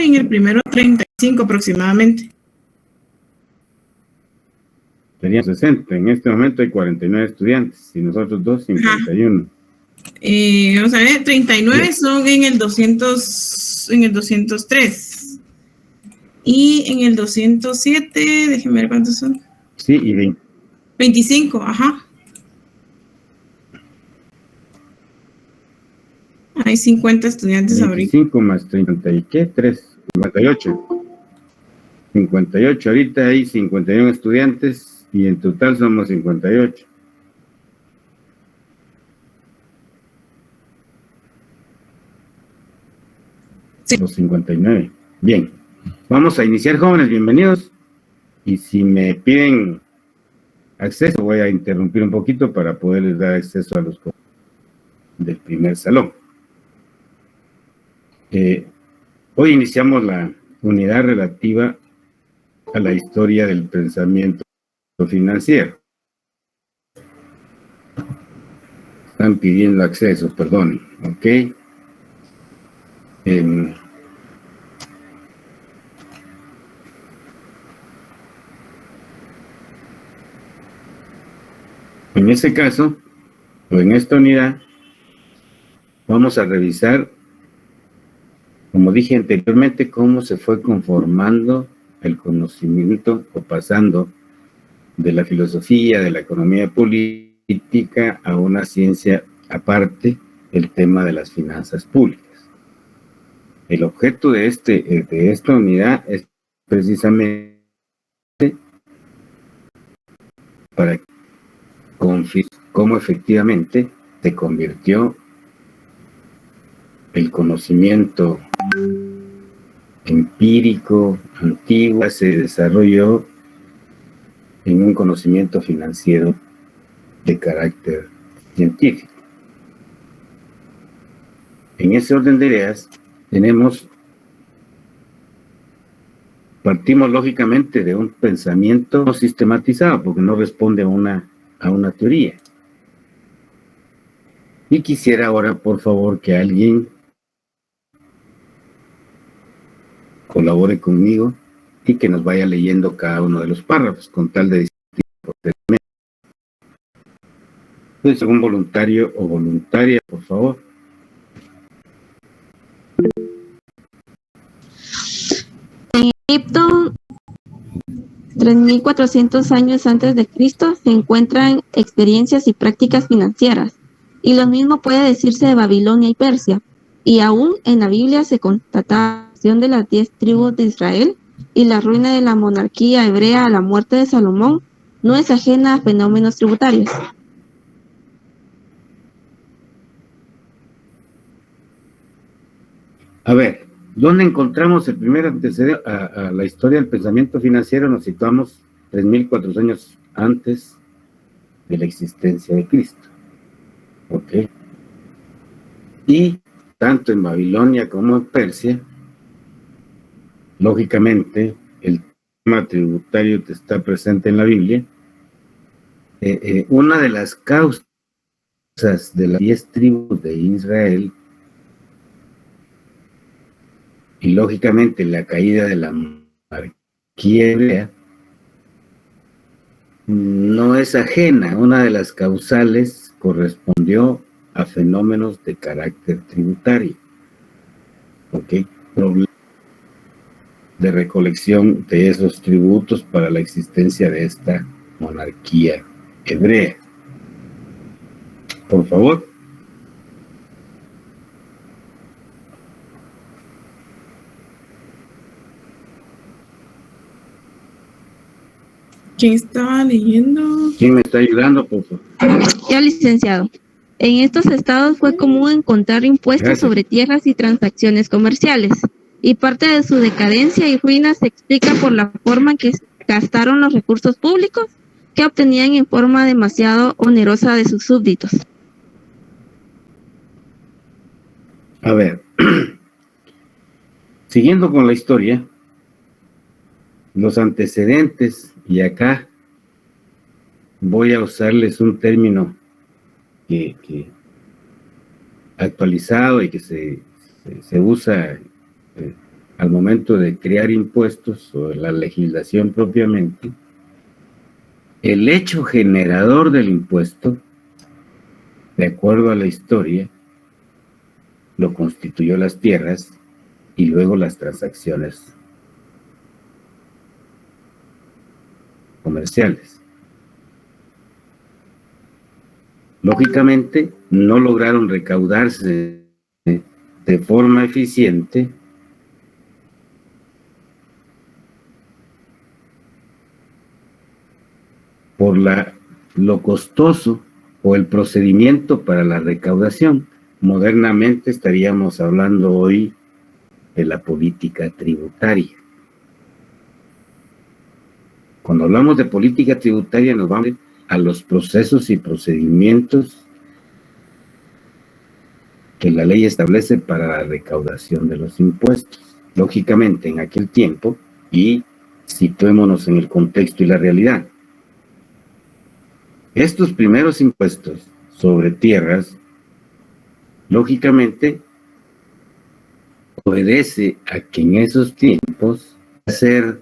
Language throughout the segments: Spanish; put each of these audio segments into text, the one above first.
en el primero 35 aproximadamente. Serían 60. En este momento hay 49 estudiantes y nosotros dos 51. Vamos a ver, 39 bien. Son en el 203. Y en el 207, déjenme ver cuántos son. Sí, y 25, ajá. Hay 50 estudiantes 25 ahorita. Más 30 y ¿qué? 3, 58. 58, ahorita hay 51 estudiantes y en total somos 58. Sí. Los 59. Bien, vamos a iniciar, jóvenes, bienvenidos. Y si me piden acceso, voy a interrumpir un poquito para poderles dar acceso a los del primer salón. Hoy iniciamos la unidad relativa a la historia del pensamiento financiero. Están pidiendo acceso, perdón, ¿ok? En este caso, o en esta unidad, vamos a revisar, como dije anteriormente, cómo se fue conformando el conocimiento o pasando de la filosofía, de la economía política a una ciencia aparte, el tema de las finanzas públicas. El objeto de esta unidad es precisamente para confirmar cómo efectivamente se convirtió el conocimiento empírico, antiguo, se desarrolló en un conocimiento financiero de carácter científico. En ese orden de ideas, partimos lógicamente de un pensamiento no sistematizado, porque no responde a una teoría. Y quisiera ahora, por favor, que alguien colabore conmigo y que nos vaya leyendo cada uno de los párrafos, con tal de distinguir. Entonces, algún voluntario o voluntaria, por favor. En Egipto, 3.400 años antes de Cristo, se encuentran experiencias y prácticas financieras, y lo mismo puede decirse de Babilonia y Persia, y aún en la Biblia se constata la acción de las 10 tribus de Israel y la ruina de la monarquía hebrea a la muerte de Salomón no es ajena a fenómenos tributarios. A ver, ¿dónde encontramos el primer antecedente a la historia del pensamiento financiero? Nos situamos 3.400 años antes de la existencia de Cristo. ¿Ok? Y tanto en Babilonia como en Persia, lógicamente, el tema tributario que está presente en la Biblia. Una de las causas de las 10 tribus de Israel y lógicamente la caída de la monarquía hebrea no es ajena. Una de las causales correspondió a fenómenos de carácter tributario. ¿Ok? Problemas de recolección de esos tributos para la existencia de esta monarquía hebrea. Por favor. ¿Quién estaba leyendo? ¿Quién me está ayudando, por favor? Ya, licenciado. En estos estados fue común encontrar impuestos sobre tierras y transacciones comerciales, y parte de su decadencia y ruina se explica por la forma en que gastaron los recursos públicos que obtenían en forma demasiado onerosa de sus súbditos. A ver, siguiendo con la historia, los antecedentes, y acá voy a usarles un término que actualizado y que se usa al momento de crear impuestos o la legislación propiamente, el hecho generador del impuesto, de acuerdo a la historia, lo constituyó las tierras y luego las transacciones comerciales. Lógicamente, no lograron recaudarse de forma eficiente por lo costoso o el procedimiento para la recaudación. Modernamente estaríamos hablando hoy de la política tributaria. Cuando hablamos de política tributaria nos vamos a los procesos y procedimientos que la ley establece para la recaudación de los impuestos. Lógicamente, en aquel tiempo, y situémonos en el contexto y la realidad, estos primeros impuestos sobre tierras, lógicamente, obedece a que en esos tiempos hacer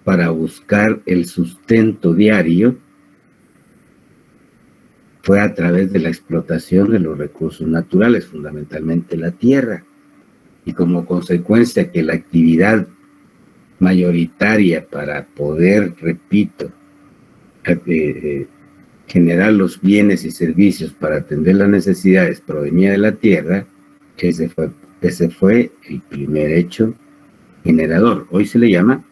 para buscar el sustento diario fue a través de la explotación de los recursos naturales, fundamentalmente la tierra, y como consecuencia que la actividad mayoritaria para poder, repito, generar los bienes y servicios para atender las necesidades provenía de la tierra, ese fue el primer hecho generador. Hoy se le llama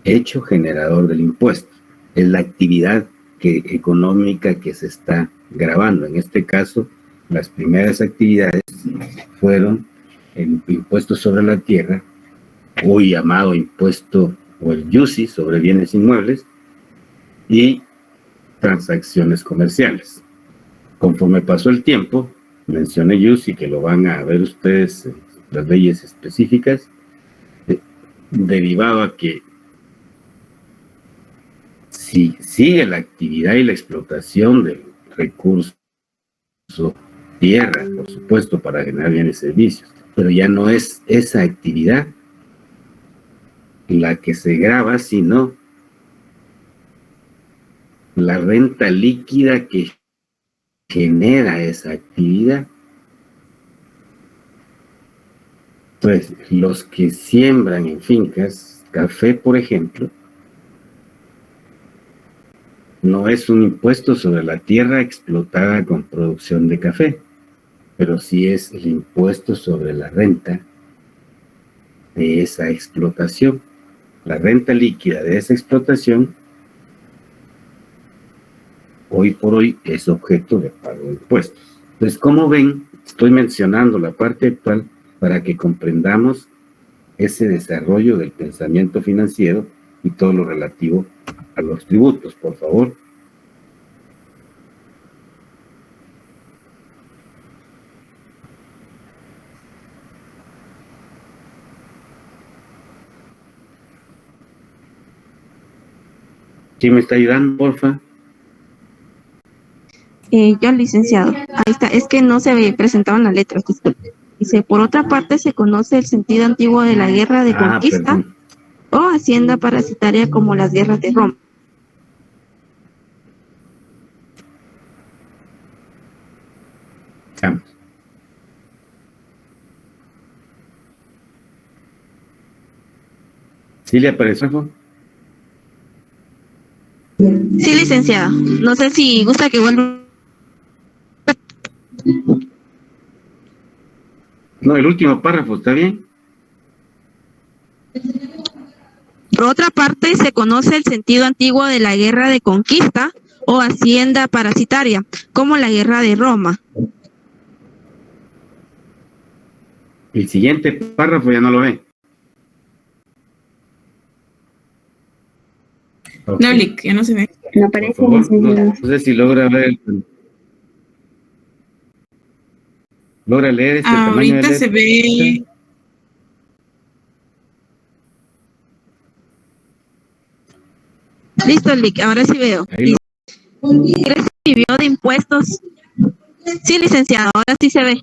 hecho generador del impuesto. Es la actividad económica que se está grabando. En este caso, las primeras actividades fueron el impuesto sobre la tierra, hoy llamado impuesto o el IUSI sobre bienes inmuebles, y transacciones comerciales. Conforme pasó el tiempo, mencioné IUSI, que lo van a ver ustedes en las leyes específicas, derivado a que si sigue la actividad y la explotación del recurso tierra, por supuesto, para generar bienes y servicios, pero ya no es esa actividad la que se grava, sino la renta líquida que genera esa actividad. Pues los que siembran en fincas café, por ejemplo, no es un impuesto sobre la tierra explotada con producción de café, pero sí es el impuesto sobre la renta de esa explotación. La renta líquida de esa explotación, hoy por hoy, es objeto de pago de impuestos. Entonces, como ven, estoy mencionando la parte actual para que comprendamos ese desarrollo del pensamiento financiero y todo lo relativo a los tributos, por favor. ¿Quién me está ayudando, porfa? Yo, licenciado. Ahí está. Es que no se presentaban las letras, disculpe. Dice, por otra parte, se conoce el sentido antiguo de la guerra de conquista, perdón, o hacienda parasitaria, como las guerras de Roma. Vamos. ¿Sí le apareció? Sí, licenciado. No sé si gusta que vuelva. No, el último párrafo, ¿está bien? Por otra parte, se conoce el sentido antiguo de la guerra de conquista, o hacienda parasitaria, como la guerra de Roma. El siguiente párrafo ya no lo ve. Okay. No, Lick, ya no se ve. No aparece. Por favor, no sé si logra ver. ¿Logra leer este tamaño de Ahorita letra? se ve. Listo, Lick, ahora sí veo. Ahí Recibió de impuestos. Sí, licenciado, ahora sí se ve.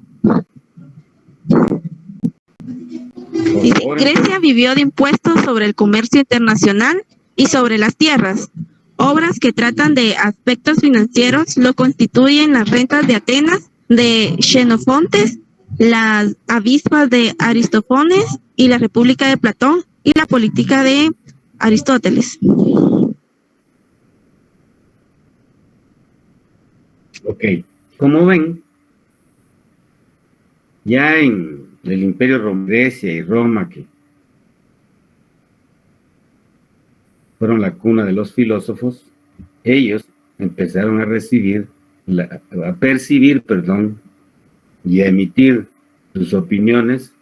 Dice, Grecia vivió de impuestos sobre el comercio internacional y sobre las tierras. Obras que tratan de aspectos financieros lo constituyen las rentas de Atenas, de Xenofontes, las avispas de Aristófanes y la República de Platón y la política de Aristóteles. Ok, como ven, ya en el Imperio Romano, Grecia y Roma, que fueron la cuna de los filósofos, ellos empezaron a percibir, y a emitir sus opiniones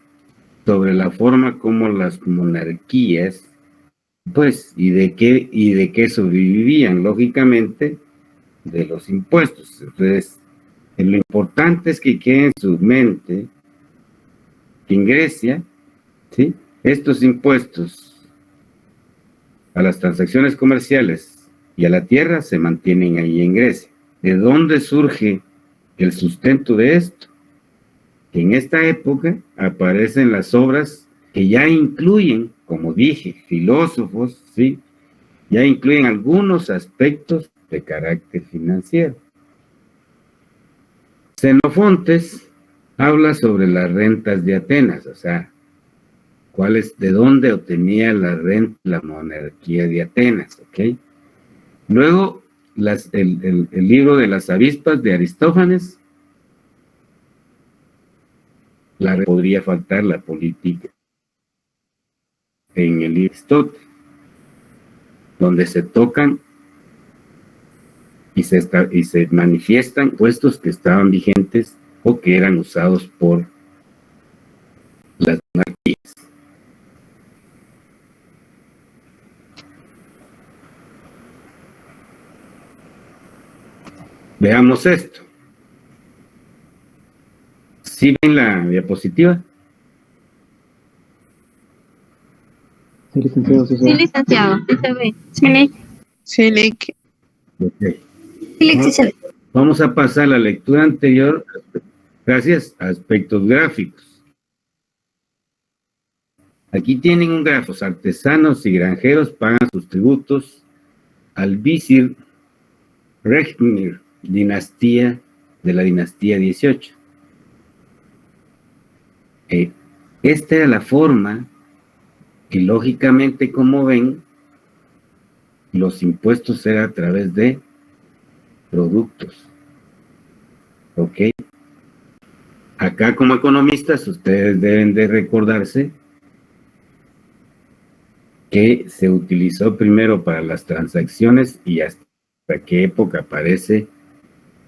sobre la forma como las monarquías, pues, y de qué sobrevivían, lógicamente, de los impuestos. Entonces, lo importante es que quede en su mente que en Grecia, ¿sí?, estos impuestos a las transacciones comerciales y a la tierra se mantienen ahí en Grecia. ¿De dónde surge el sustento de esto? Que en esta época aparecen las obras que ya incluyen, como dije, filósofos, ¿sí?, ya incluyen algunos aspectos de carácter financiero. Xenofontes habla sobre las rentas de Atenas, o sea, de dónde obtenía la renta la monarquía de Atenas, ¿ok? Luego, el libro de las avispas de Aristófanes, podría faltar la política en el libro de Aristóteles, donde se tocan y se manifiestan puestos que estaban vigentes o que eran usados por las monarquías. Veamos esto. ¿Sí ven la diapositiva? Sí, licenciado, sí, Sí, licenciado, sí se ve. Okay. Sí se ve. Vamos a pasar a la lectura anterior, gracias a aspectos gráficos. Aquí tienen un gráfico. Los artesanos y granjeros pagan sus tributos al visir Regnir, de la dinastía 18. Esta era la forma que, lógicamente, como ven, los impuestos eran a través de productos. ¿Ok? Acá, como economistas, ustedes deben de recordarse que se utilizó primero para las transacciones y hasta qué época aparece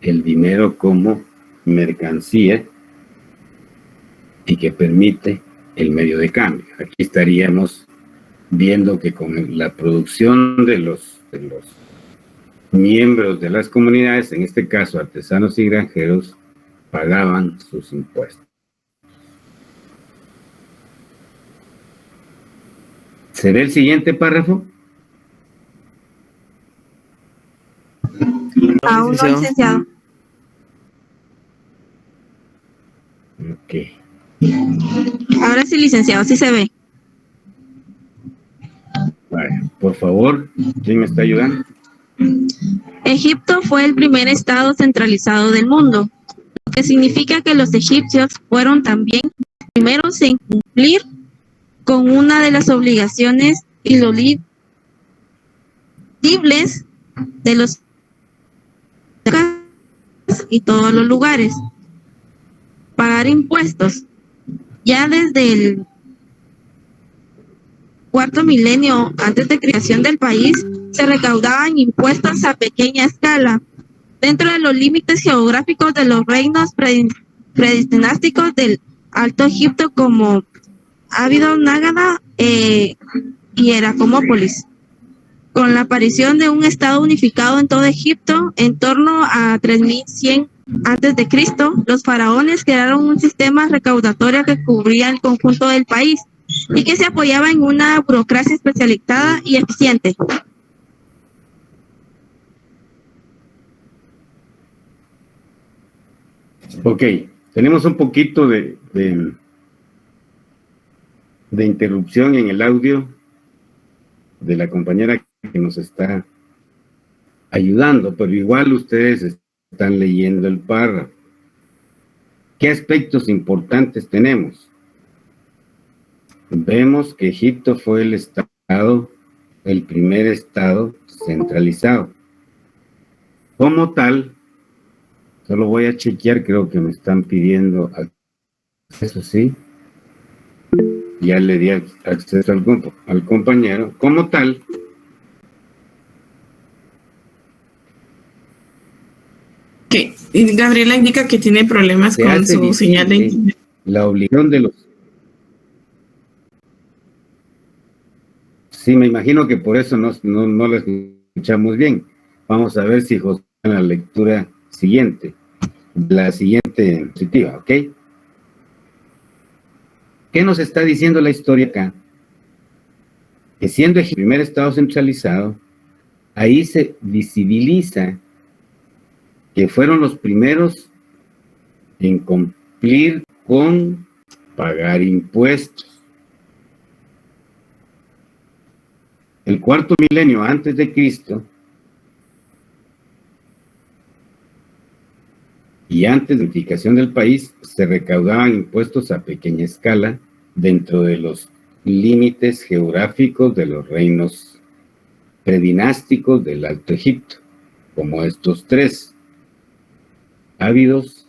el dinero como mercancía y que permite el medio de cambio. Aquí estaríamos viendo que con la producción de los miembros de las comunidades, en este caso artesanos y granjeros, pagaban sus impuestos. ¿Se ve el siguiente párrafo? Aún no, licenciado. Ok. Ahora sí, licenciado, sí se ve. Vale, por favor, ¿quién me está ayudando? Egipto fue el primer estado centralizado del mundo, lo que significa que los egipcios fueron también los primeros en cumplir con una de las obligaciones ineligibles de los y todos los lugares: pagar impuestos. Ya desde el cuarto milenio antes de creación del país, se recaudaban impuestos a pequeña escala, dentro de los límites geográficos de los reinos predinásticos del Alto Egipto, como Abidos, Nágada y Heracópolis. Con la aparición de un estado unificado en todo Egipto, en torno a 3100 a.C., los faraones crearon un sistema recaudatorio que cubría el conjunto del país y que se apoyaba en una burocracia especializada y eficiente. Ok, tenemos un poquito de de interrupción en el audio de la compañera que nos está ayudando, pero igual ustedes están leyendo el párrafo. ¿Qué aspectos importantes tenemos? Vemos que Egipto fue el primer estado centralizado. Como tal, solo voy a chequear, creo que me están pidiendo acceso, sí. Ya le di acceso al compañero. Como tal, Que Gabriela indica que tiene problemas se con hace su señal de visible internet. la obligación de los... Sí, me imagino que por eso no lo escuchamos bien. Vamos a ver si José en la lectura siguiente, la siguiente diapositiva, ¿ok? ¿Qué nos está diciendo la historia acá? Que siendo el primer estado centralizado, ahí se visibiliza que fueron los primeros en cumplir con pagar impuestos. El cuarto milenio antes de Cristo y antes de la unificación del país se recaudaban impuestos a pequeña escala dentro de los límites geográficos de los reinos predinásticos del Alto Egipto, como estos tres: Ábidos,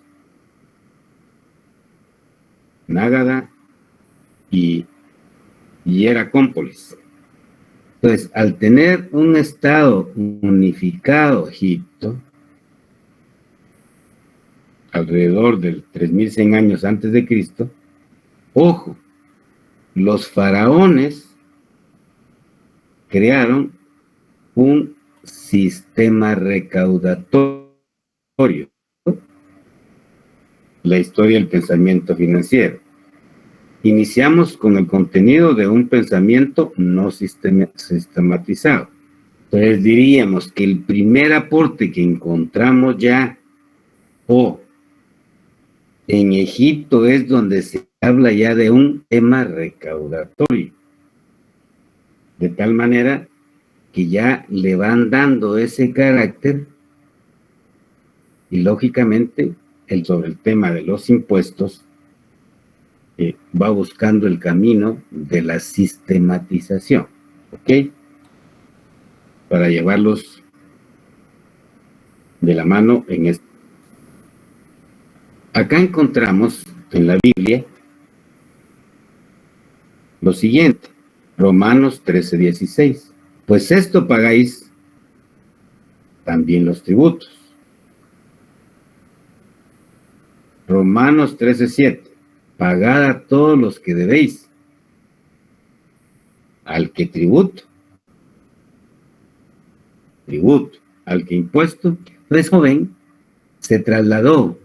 Nágada y Hieracómpolis. Entonces, al tener un estado unificado Egipto, alrededor del 3100 años antes de Cristo, ojo, los faraones crearon un sistema recaudatorio. La historia del pensamiento financiero. Iniciamos con el contenido de un pensamiento no sistematizado. Entonces diríamos que el primer aporte que encontramos ya en Egipto es donde se habla ya de un tema recaudatorio. De tal manera que ya le van dando ese carácter y lógicamente sobre el tema de los impuestos va buscando el camino de la sistematización, ¿ok? Para llevarlos de la mano en esto. Acá encontramos en la Biblia lo siguiente, Romanos 13:16. Pues esto pagáis también los tributos. Romanos 13:7. Pagad a todos los que debéis, al que tributo, al que impuesto. Entonces, joven, se trasladó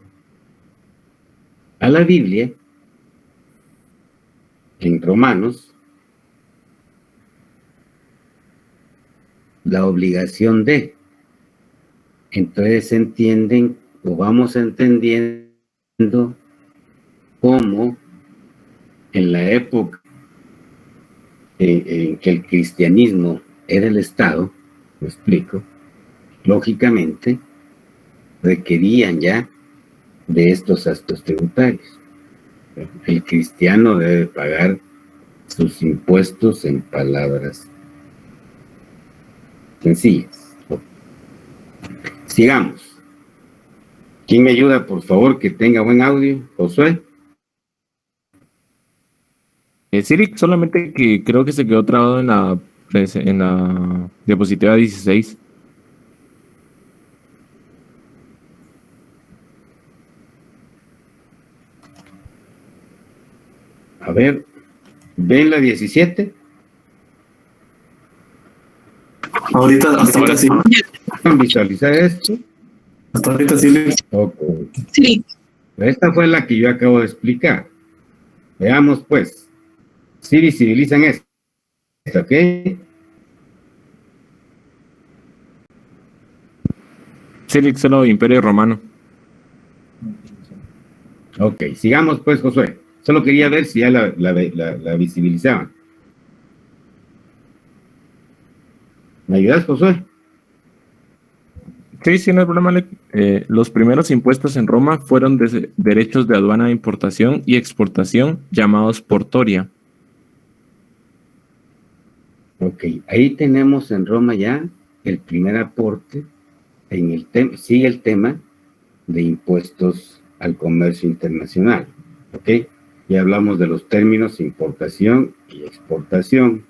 a la Biblia en Romanos la obligación de. Entonces entienden o vamos entendiendo cómo en la época en que el cristianismo era el Estado, lo explico, lógicamente requerían ya de estos actos tributarios. El cristiano debe pagar sus impuestos en palabras sencillas. Sigamos. ¿Quién me ayuda, por favor, que tenga buen audio? Josué. Siri, solamente que creo que se quedó trabado en la diapositiva 16. A ver, ¿ven la 17? Hasta ahorita sí. ¿Pueden visualizar esto? Hasta ahorita sí. Okay. Sí. Esta fue la que yo acabo de explicar. Veamos, pues. Sí visibilizan esto, ¿ok? Siri, solo Imperio Romano. Ok, sigamos pues, Josué. Solo quería ver si ya la visibilizaban. ¿Me ayudas, Josué? Sí, sí, no hay problema, Alec. Los primeros impuestos en Roma fueron derechos de aduana de importación y exportación llamados portoria. Ok, ahí tenemos en Roma ya el primer aporte en el tema, sigue el tema de impuestos al comercio internacional. Ok, ya hablamos de los términos importación y exportación,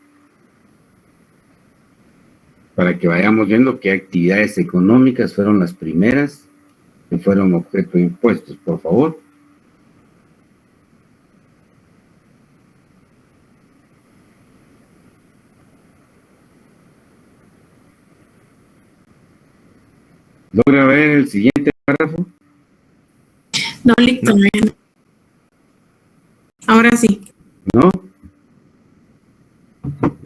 para que vayamos viendo qué actividades económicas fueron las primeras que fueron objeto de impuestos, por favor. ¿Logra ver el siguiente párrafo? No, listo. No. Ahora sí. ¿No?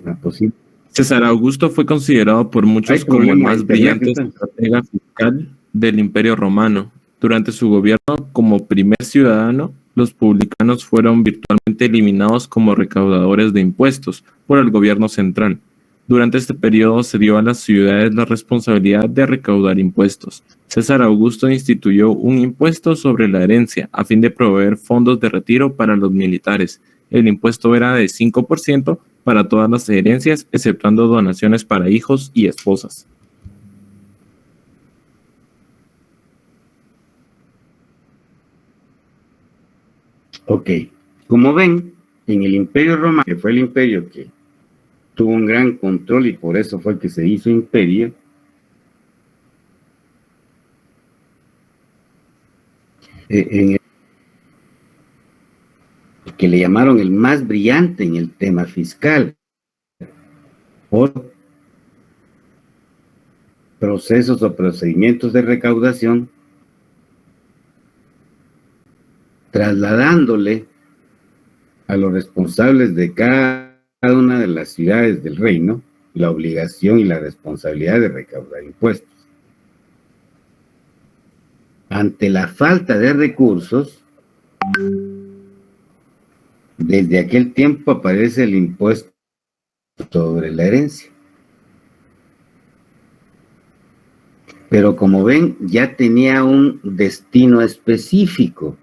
La posible. César Augusto fue considerado por muchos como el más brillante estratega fiscal del Imperio Romano. Durante su gobierno como primer ciudadano, los publicanos fueron virtualmente eliminados como recaudadores de impuestos por el gobierno central. Durante este periodo se dio a las ciudades la responsabilidad de recaudar impuestos. César Augusto instituyó un impuesto sobre la herencia a fin de proveer fondos de retiro para los militares. El impuesto era de 5% para todas las herencias, exceptuando donaciones para hijos y esposas. Ok, como ven, en el Imperio Romano, que fue el imperio que tuvo un gran control y por eso fue que se hizo imperio, en el que le llamaron el más brillante en el tema fiscal, por procesos o procedimientos de recaudación, trasladándole a los responsables de cada una de las ciudades del reino la obligación y la responsabilidad de recaudar impuestos. Ante la falta de recursos, desde aquel tiempo aparece el impuesto sobre la herencia. Pero como ven, ya tenía un destino específico.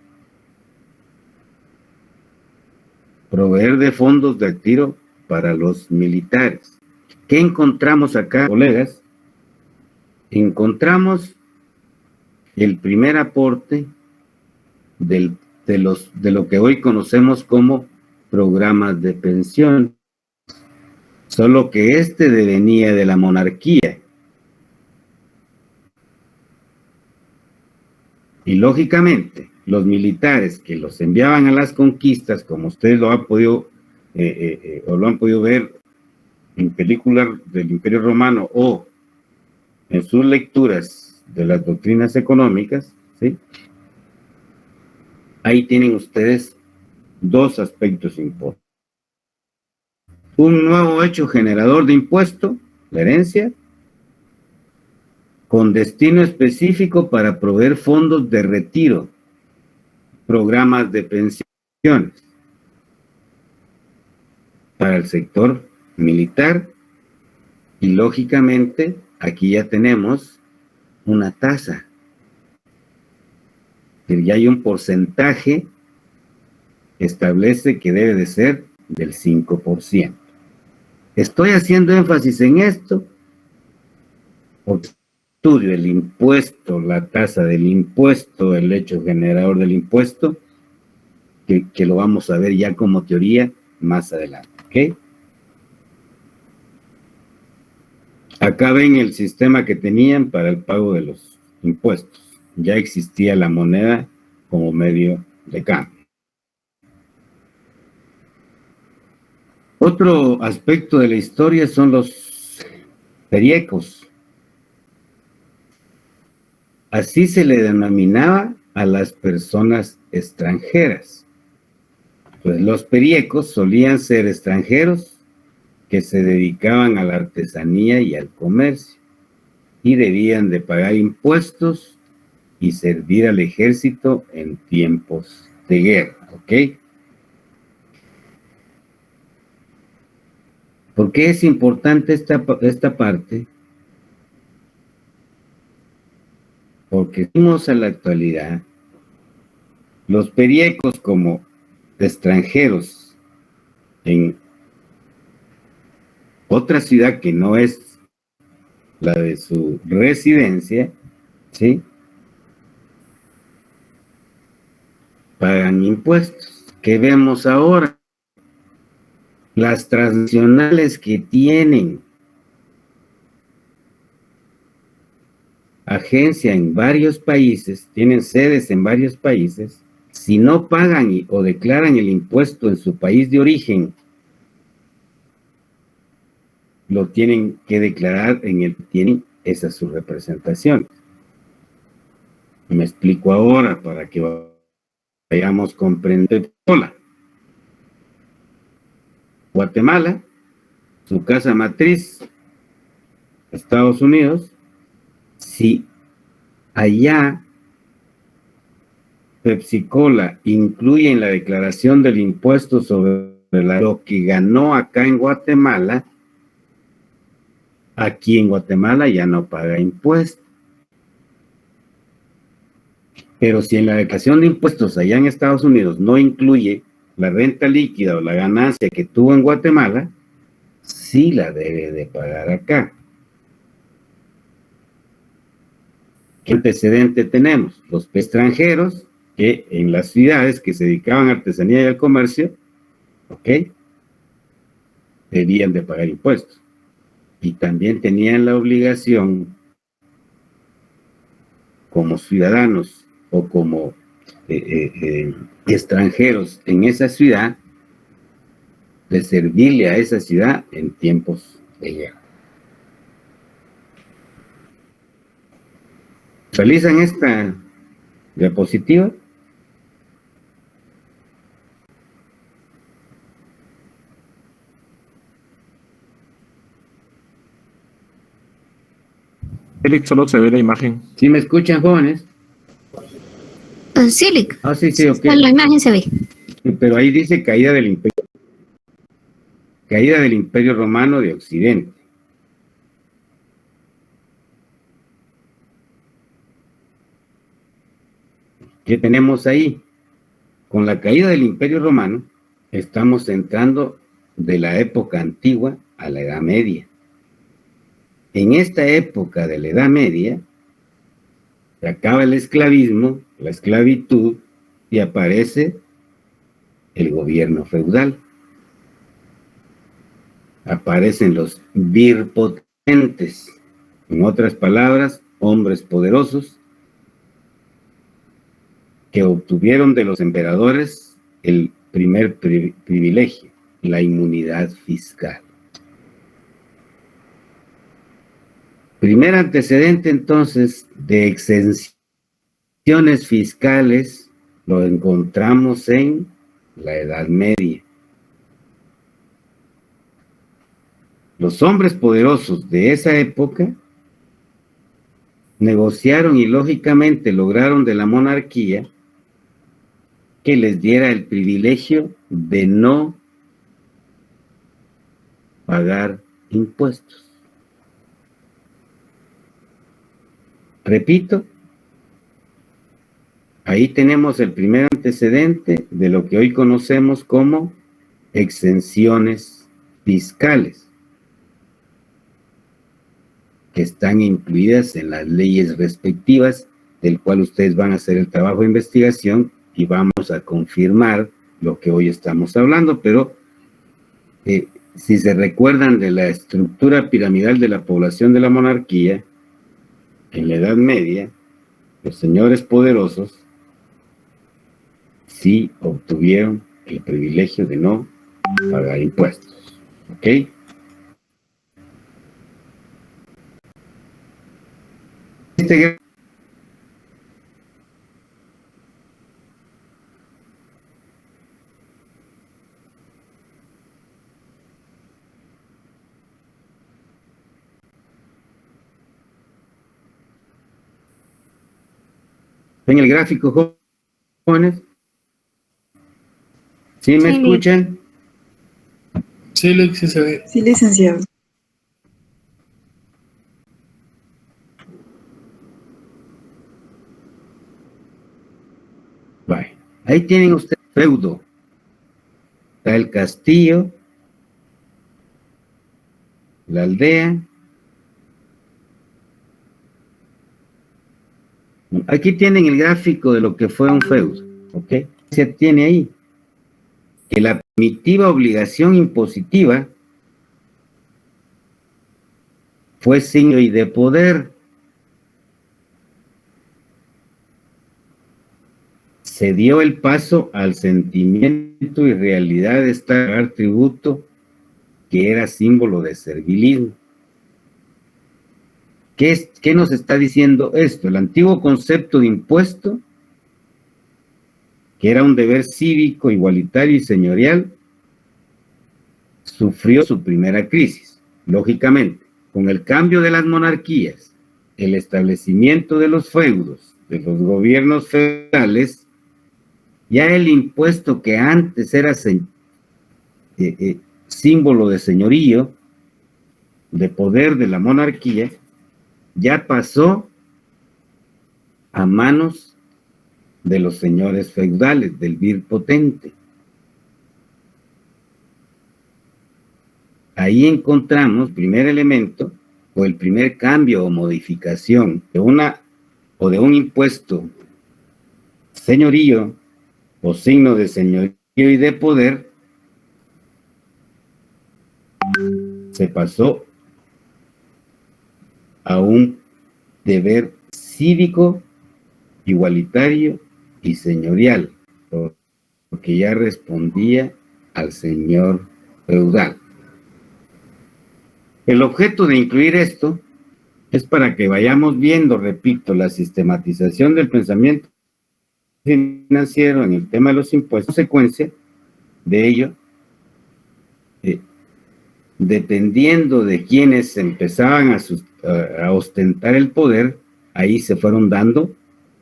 Proveer de fondos de retiro para los militares. ¿Qué encontramos acá, colegas? Encontramos el primer aporte de lo que hoy conocemos como programas de pensión, solo que este devenía de la monarquía. Y lógicamente, los militares que los enviaban a las conquistas, como ustedes lo han podido ver en películas del Imperio Romano o en sus lecturas de las doctrinas económicas, ¿sí? Ahí tienen ustedes dos aspectos importantes. Un nuevo hecho generador de impuesto, la herencia, con destino específico para proveer fondos de retiro, programas de pensiones para el sector militar y lógicamente aquí ya tenemos una tasa, que ya hay un porcentaje que establece que debe de ser del 5%. Estoy haciendo énfasis en esto porque estudio el impuesto, la tasa del impuesto, el hecho generador del impuesto, que lo vamos a ver ya como teoría más adelante, ¿ok? Acá ven el sistema que tenían para el pago de los impuestos. Ya existía la moneda como medio de cambio. Otro aspecto de la historia son los periecos. Así se le denominaba a las personas extranjeras. Pues los periecos solían ser extranjeros que se dedicaban a la artesanía y al comercio y debían de pagar impuestos y servir al ejército en tiempos de guerra, ¿ok? ¿Por qué es importante esta parte? Porque vimos a la actualidad los periecos como extranjeros en otra ciudad que no es la de su residencia, ¿sí? Pagan impuestos. ¿Qué vemos ahora? Las transnacionales que tienen agencia en varios países, tienen sedes en varios países, si no pagan o declaran el impuesto en su país de origen, lo tienen que declarar en el que tienen esa su representación. Me explico ahora para que vayamos comprendiendo. Guatemala, su casa matriz, Estados Unidos, si allá Pepsi-Cola incluye en la declaración del impuesto sobre lo que ganó acá en Guatemala, aquí en Guatemala ya no paga impuestos. Pero si en la declaración de impuestos allá en Estados Unidos no incluye la renta líquida o la ganancia que tuvo en Guatemala, sí la debe de pagar acá. ¿Qué antecedente tenemos? Los extranjeros que en las ciudades que se dedicaban a artesanía y al comercio, ¿ok?, debían de pagar impuestos. Y también tenían la obligación, como ciudadanos o como extranjeros en esa ciudad, de servirle a esa ciudad en tiempos de guerra. ¿Realizan esta diapositiva? Félix, solo se ve la imagen. ¿Sí me escuchan, jóvenes? Sí, Lick. Ah, sí, sí, ok. En la imagen se ve. Pero ahí dice caída del Imperio Romano de Occidente. ¿Qué tenemos ahí? Con la caída del Imperio Romano, estamos entrando de la época antigua a la Edad Media. En esta época de la Edad Media, se acaba el esclavismo, la esclavitud, y aparece el gobierno feudal. Aparecen los virpotentes, en otras palabras, hombres poderosos, que obtuvieron de los emperadores el primer privilegio, la inmunidad fiscal. Primer antecedente, entonces, de exenciones fiscales lo encontramos en la Edad Media. Los hombres poderosos de esa época negociaron y lógicamente lograron de la monarquía que les diera el privilegio de no pagar impuestos. Repito, ahí tenemos el primer antecedente de lo que hoy conocemos como exenciones fiscales, que están incluidas en las leyes respectivas, del cual ustedes van a hacer el trabajo de investigación y vamos a confirmar lo que hoy estamos hablando, pero si se recuerdan de la estructura piramidal de la población de la monarquía, en la Edad Media, los señores poderosos sí obtuvieron el privilegio de no pagar impuestos. ¿Ok? ¿Ven el gráfico, jóvenes? ¿Sí me escuchan? Sí. Sí, sí se ve. Sí, licenciado. Vale. Ahí tienen ustedes feudo. Está el castillo, la aldea. Aquí tienen el gráfico de lo que fue un feudo, ¿ok? Se tiene ahí que la primitiva obligación impositiva fue signo y de poder. Se dio el paso al sentimiento y realidad de pagar tributo, que era símbolo de servilismo. ¿Qué nos está diciendo esto? El antiguo concepto de impuesto, que era un deber cívico, igualitario y señorial, sufrió su primera crisis. Lógicamente, con el cambio de las monarquías, el establecimiento de los feudos, de los gobiernos feudales, ya el impuesto que antes era símbolo de señorío, de poder de la monarquía, ya pasó a manos de los señores feudales, del vir potente. Ahí encontramos primer elemento, o el primer cambio o modificación de un impuesto señorío, o signo de señorío y de poder, se pasó a un deber cívico, igualitario y señorial, porque ya respondía al señor feudal. El objeto de incluir esto es para que vayamos viendo, repito, la sistematización del pensamiento financiero en el tema de los impuestos. Consecuencia de ello, dependiendo de quienes empezaban a ostentar el poder, ahí se fueron dando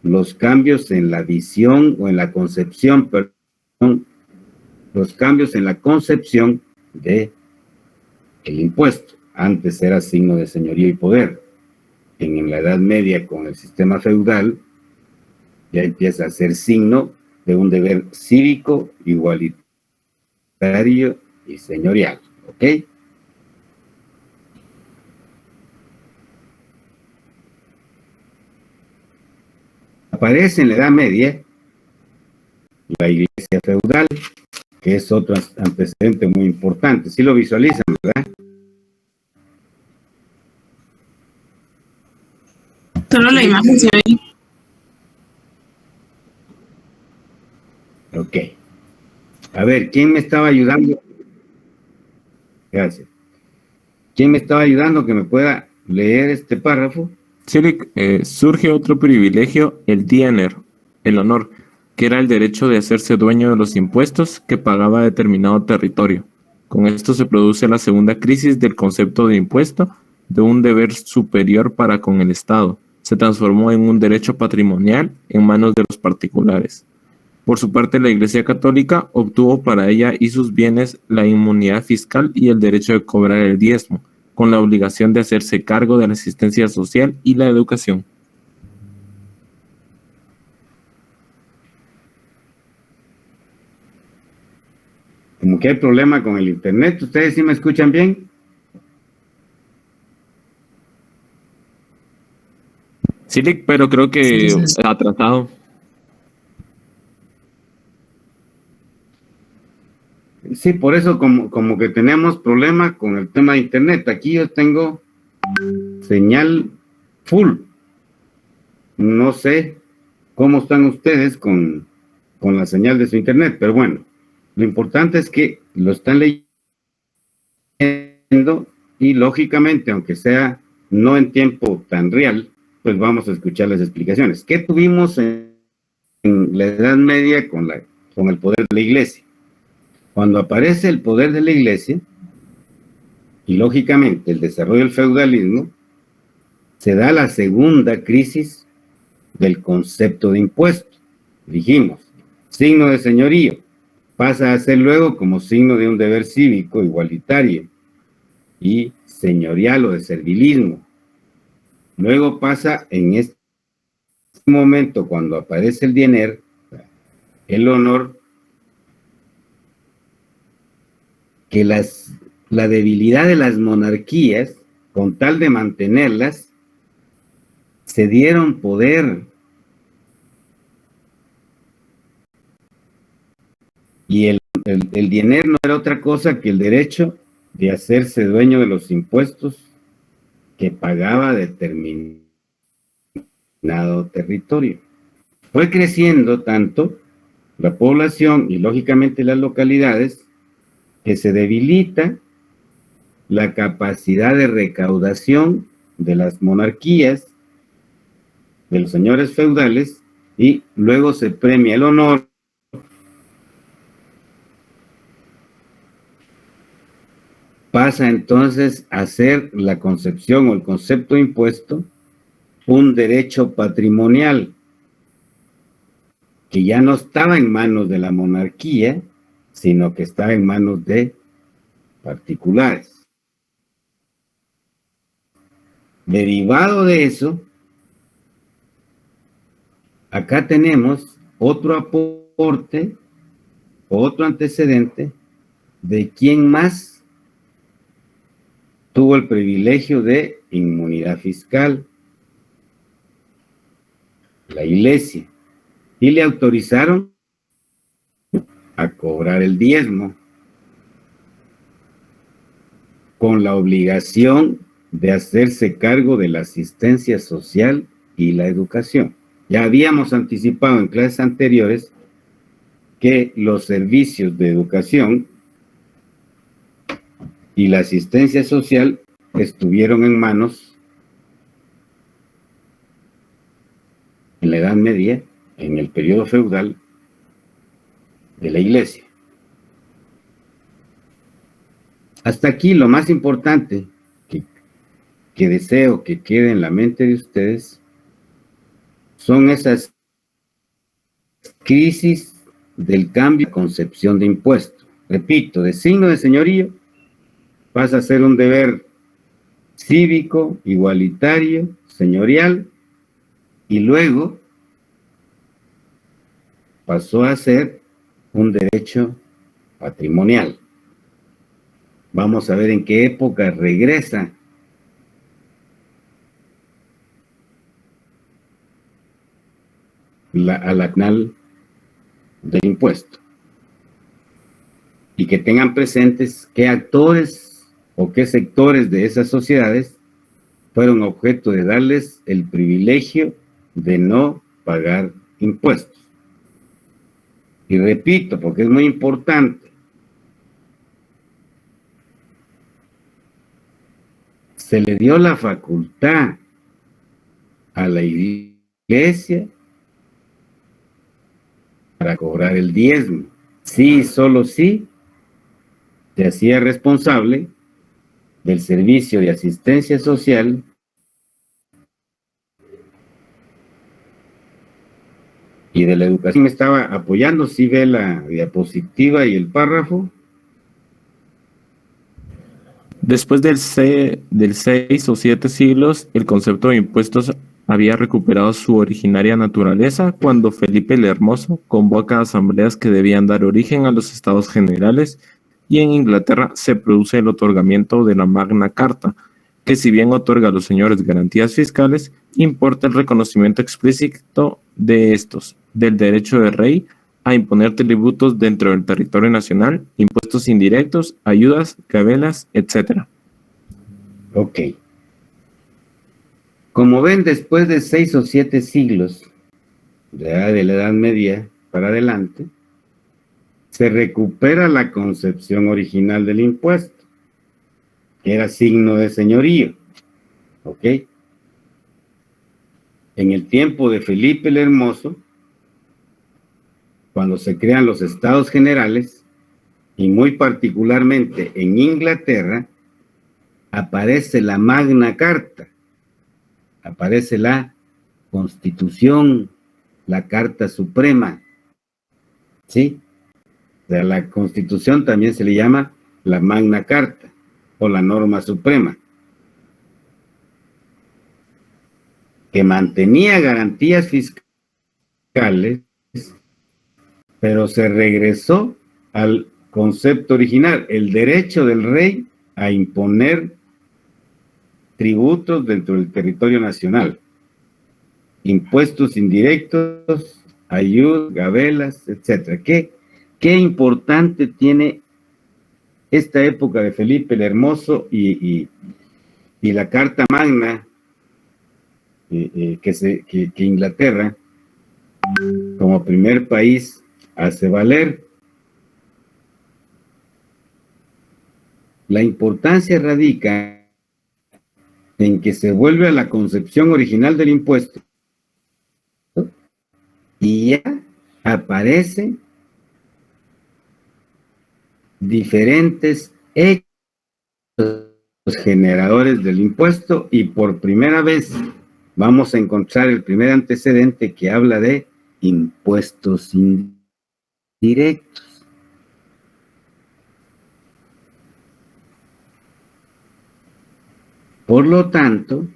los cambios en la visión o en la concepción, los cambios en la concepción de el impuesto. Antes era signo de señorío y poder. En la Edad Media, con el sistema feudal, ya empieza a ser signo de un deber cívico, igualitario y señorial. ¿Ok? Aparece en la Edad Media la iglesia feudal, que es otro antecedente muy importante. Sí lo visualizan, ¿verdad? Solo la imagen se ve. Ok. A ver, ¿quién me estaba ayudando? Gracias. ¿Quién me estaba ayudando que me pueda leer este párrafo? Sí, surge otro privilegio, el diener, el honor, que era el derecho de hacerse dueño de los impuestos que pagaba determinado territorio. Con esto se produce la segunda crisis del concepto de impuesto, de un deber superior para con el Estado. Se transformó en un derecho patrimonial en manos de los particulares. Por su parte, la Iglesia Católica obtuvo para ella y sus bienes la inmunidad fiscal y el derecho de cobrar el diezmo, con la obligación de hacerse cargo de la asistencia social y la educación. Como que hay problema con el internet. ¿Ustedes sí me escuchan bien? Sí, pero creo que atrasado. Sí, por eso como que tenemos problema con el tema de internet. Aquí yo tengo señal full. No sé cómo están ustedes con la señal de su internet, pero bueno, lo importante es que lo están leyendo y lógicamente, aunque sea no en tiempo tan real, pues vamos a escuchar las explicaciones. ¿Qué tuvimos en la Edad Media con el poder de la Iglesia? Cuando aparece el poder de la Iglesia, y lógicamente el desarrollo del feudalismo, se da la segunda crisis del concepto de impuesto. Dijimos, signo de señorío, pasa a ser luego como signo de un deber cívico igualitario y señorial o de servilismo. Luego pasa en este momento, cuando aparece el diener, el honor, que la debilidad de las monarquías, con tal de mantenerlas, se dieron poder. Y el diener no era otra cosa que el derecho de hacerse dueño de los impuestos que pagaba determinado territorio. Fue creciendo tanto la población y lógicamente las localidades que se debilita la capacidad de recaudación de las monarquías, de los señores feudales, y luego se premia el honor pasa entonces a ser la concepción o el concepto de impuesto un derecho patrimonial que ya no estaba en manos de la monarquía, sino que estaba en manos de particulares. Derivado de eso, acá tenemos otro aporte, otro antecedente de quién más tuvo el privilegio de inmunidad fiscal, la Iglesia, y le autorizaron a cobrar el diezmo con la obligación de hacerse cargo de la asistencia social y la educación. Ya habíamos anticipado en clases anteriores que los servicios de educación y la asistencia social estuvieron en manos en la Edad Media, en el periodo feudal, de la Iglesia. Hasta aquí lo más importante que deseo que quede en la mente de ustedes son esas crisis del cambio de concepción de impuesto. Repito, de signo de señorío pasa a ser un deber cívico, igualitario, señorial, y luego pasó a ser un derecho patrimonial. Vamos a ver en qué época regresa a la canal del impuesto. Y que tengan presentes qué actores o qué sectores de esas sociedades fueron objeto de darles el privilegio de no pagar impuestos. Y repito, porque es muy importante, se le dio la facultad a la Iglesia para cobrar el diezmo. Sí, solo sí, se hacía responsable del servicio de asistencia social y de la educación. Me estaba apoyando, si ve la diapositiva y el párrafo. Después del 6 o 7 siglos, el concepto de impuestos había recuperado su originaria naturaleza cuando Felipe el Hermoso convoca asambleas que debían dar origen a los estados generales, y en Inglaterra se produce el otorgamiento de la Magna Carta, que si bien otorga a los señores garantías fiscales, importa el reconocimiento explícito de estos, del derecho del rey a imponer tributos dentro del territorio nacional, impuestos indirectos, ayudas, gabelas, etc. Ok. Como ven, después de 6 o 7 siglos de la Edad Media para adelante, se recupera la concepción original del impuesto, que era signo de señorío. ¿Ok? En el tiempo de Felipe el Hermoso, cuando se crean los estados generales, y muy particularmente en Inglaterra, aparece la Magna Carta, aparece la Constitución, la Carta Suprema, ¿sí? O sea, la Constitución también se le llama la Magna Carta o la norma suprema, que mantenía garantías fiscales, pero se regresó al concepto original, el derecho del rey a imponer tributos dentro del territorio nacional, impuestos indirectos, ayudas, gabelas, etcétera. ¿Qué importante tiene esta época de Felipe el Hermoso y la Carta Magna que Inglaterra, como primer país, hace valer? La importancia radica en que se vuelve a la concepción original del impuesto y ya aparecen diferentes hechos generadores del impuesto, y por primera vez vamos a encontrar el primer antecedente que habla de impuestos indirectos. Por lo tanto,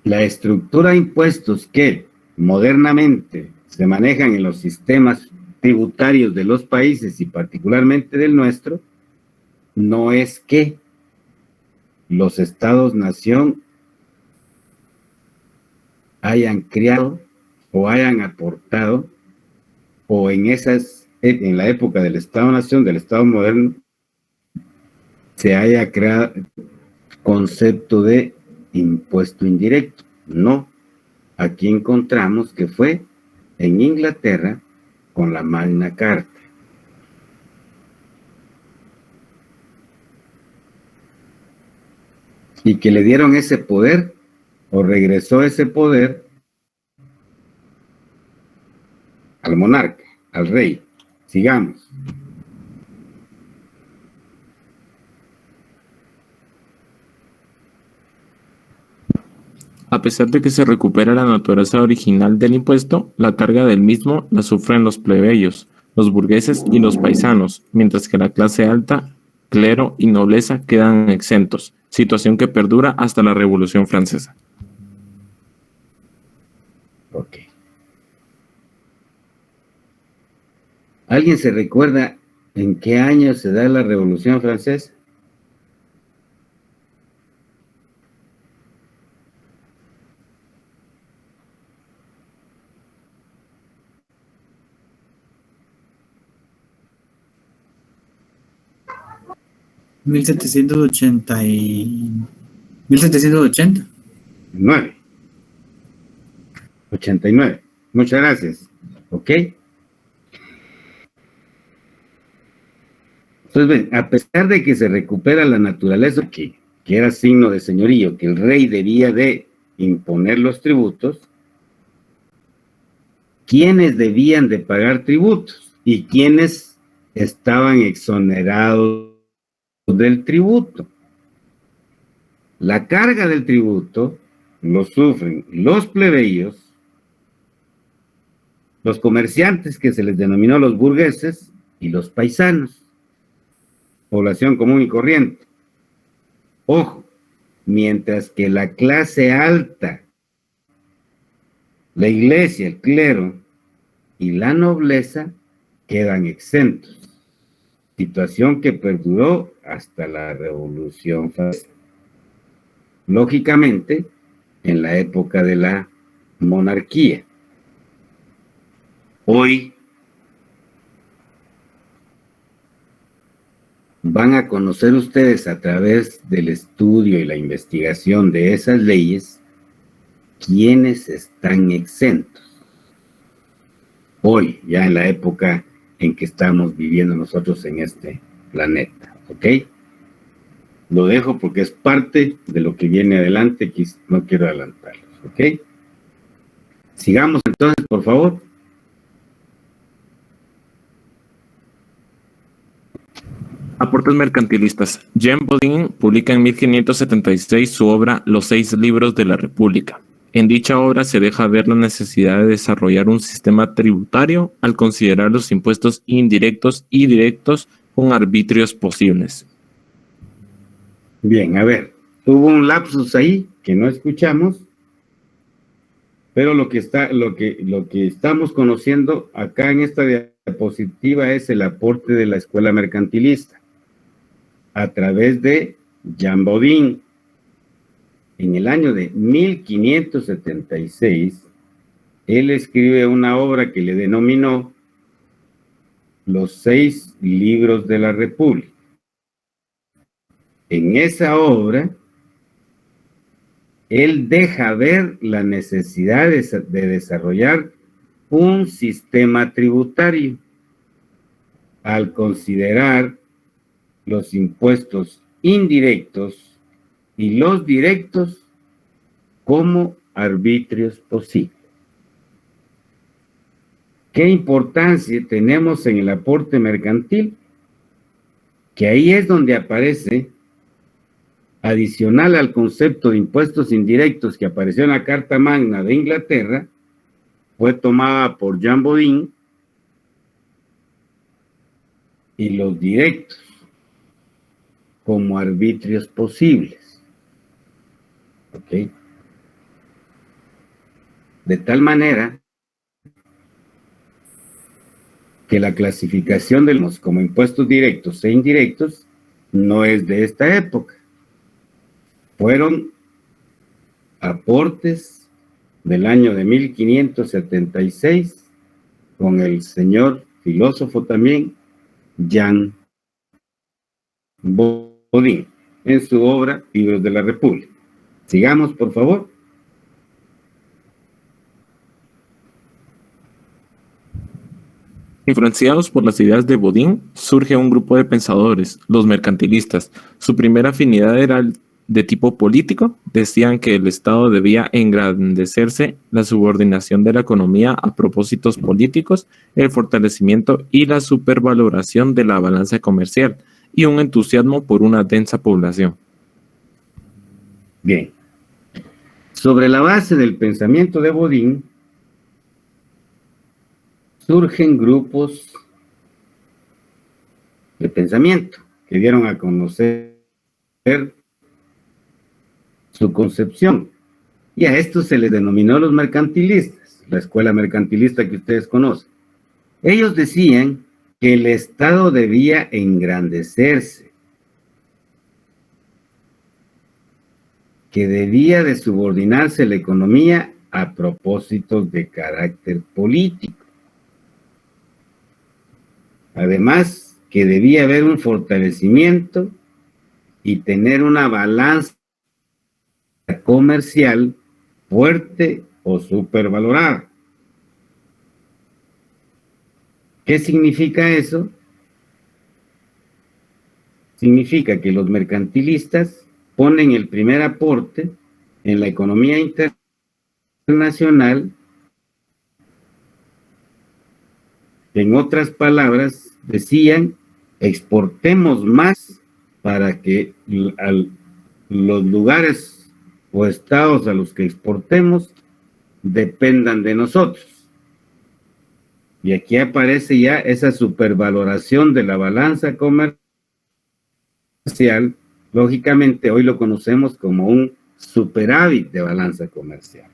la estructura de impuestos que modernamente se manejan en los sistemas tributarios de los países y particularmente del nuestro, no es que los estados-nación hayan creado o hayan aportado, o en la época del Estado-nación, del Estado moderno, se haya creado concepto de impuesto indirecto. No, aquí encontramos que fue en Inglaterra con la Magna Carta. Y que le dieron ese poder, o regresó ese poder al monarca, al rey. Sigamos. A pesar de que se recupera la naturaleza original del impuesto, la carga del mismo la sufren los plebeyos, los burgueses y los paisanos, mientras que la clase alta, clero y nobleza quedan exentos, situación que perdura hasta la Revolución Francesa. Ok. ¿Alguien se recuerda en qué año se da la Revolución Francesa? ¿1780? 89. Muchas gracias. ¿Ok? Entonces, a pesar de que se recupera la naturaleza que era signo de señorío, que el rey debía de imponer los tributos, ¿quiénes debían de pagar tributos? ¿Y quiénes estaban exonerados del tributo? La carga del tributo lo sufren los plebeyos, los comerciantes, que se les denominó los burgueses, y los paisanos, población común y corriente. Ojo, mientras que la clase alta, la iglesia, el clero y la nobleza quedan exentos, situación que perduró hasta la Revolución Francesa. Lógicamente, en la época de la monarquía. Hoy van a conocer ustedes, a través del estudio y la investigación de esas leyes, quiénes están exentos. Hoy, ya en la época en que estamos viviendo nosotros en este planeta, ¿ok? Lo dejo porque es parte de lo que viene adelante, que no quiero adelantarlos, ¿ok? Sigamos entonces, por favor. Aportes mercantilistas. Jean Bodin publica en 1576 su obra Los 6 libros de la República. En dicha obra se deja ver la necesidad de desarrollar un sistema tributario al considerar los impuestos indirectos y directos con arbitrios posibles. Bien, a ver, hubo un lapsus ahí que no escuchamos, pero lo que estamos conociendo acá en esta diapositiva es el aporte de la escuela mercantilista a través de Jean Bodin. En el año de 1576, él escribe una obra que le denominó Los 6 libros de la República. En esa obra, él deja ver la necesidad de desarrollar un sistema tributario al considerar los impuestos indirectos y los directos como arbitrios posibles. ¿Qué importancia tenemos en el aporte mercantil? Que ahí es donde aparece, adicional al concepto de impuestos indirectos que apareció en la Carta Magna de Inglaterra, fue tomada por Jean Bodin, y los directos como arbitrios posibles. ¿Ok? De tal manera que la clasificación de los como impuestos directos e indirectos no es de esta época. Fueron aportes del año de 1576 con el señor filósofo también, Jean Bodin, en su obra Libros de la República. Sigamos, por favor. Influenciados por las ideas de Bodin, surge un grupo de pensadores, los mercantilistas. Su primera afinidad era de tipo político. Decían que el Estado debía engrandecerse, la subordinación de la economía a propósitos políticos, el fortalecimiento y la supervaloración de la balanza comercial, y un entusiasmo por una densa población. Bien. Sobre la base del pensamiento de Bodin, surgen grupos de pensamiento que dieron a conocer su concepción. Y a estos se les denominó los mercantilistas, la escuela mercantilista que ustedes conocen. Ellos decían que el Estado debía engrandecerse, que debía de subordinarse la economía a propósitos de carácter político. Además, que debía haber un fortalecimiento y tener una balanza comercial fuerte o supervalorada. ¿Qué significa eso? Significa que los mercantilistas ponen el primer aporte en la economía internacional. En otras palabras, decían, exportemos más para que los lugares o estados a los que exportemos dependan de nosotros. Y aquí aparece ya esa supervaloración de la balanza comercial. Lógicamente, hoy lo conocemos como un superávit de balanza comercial.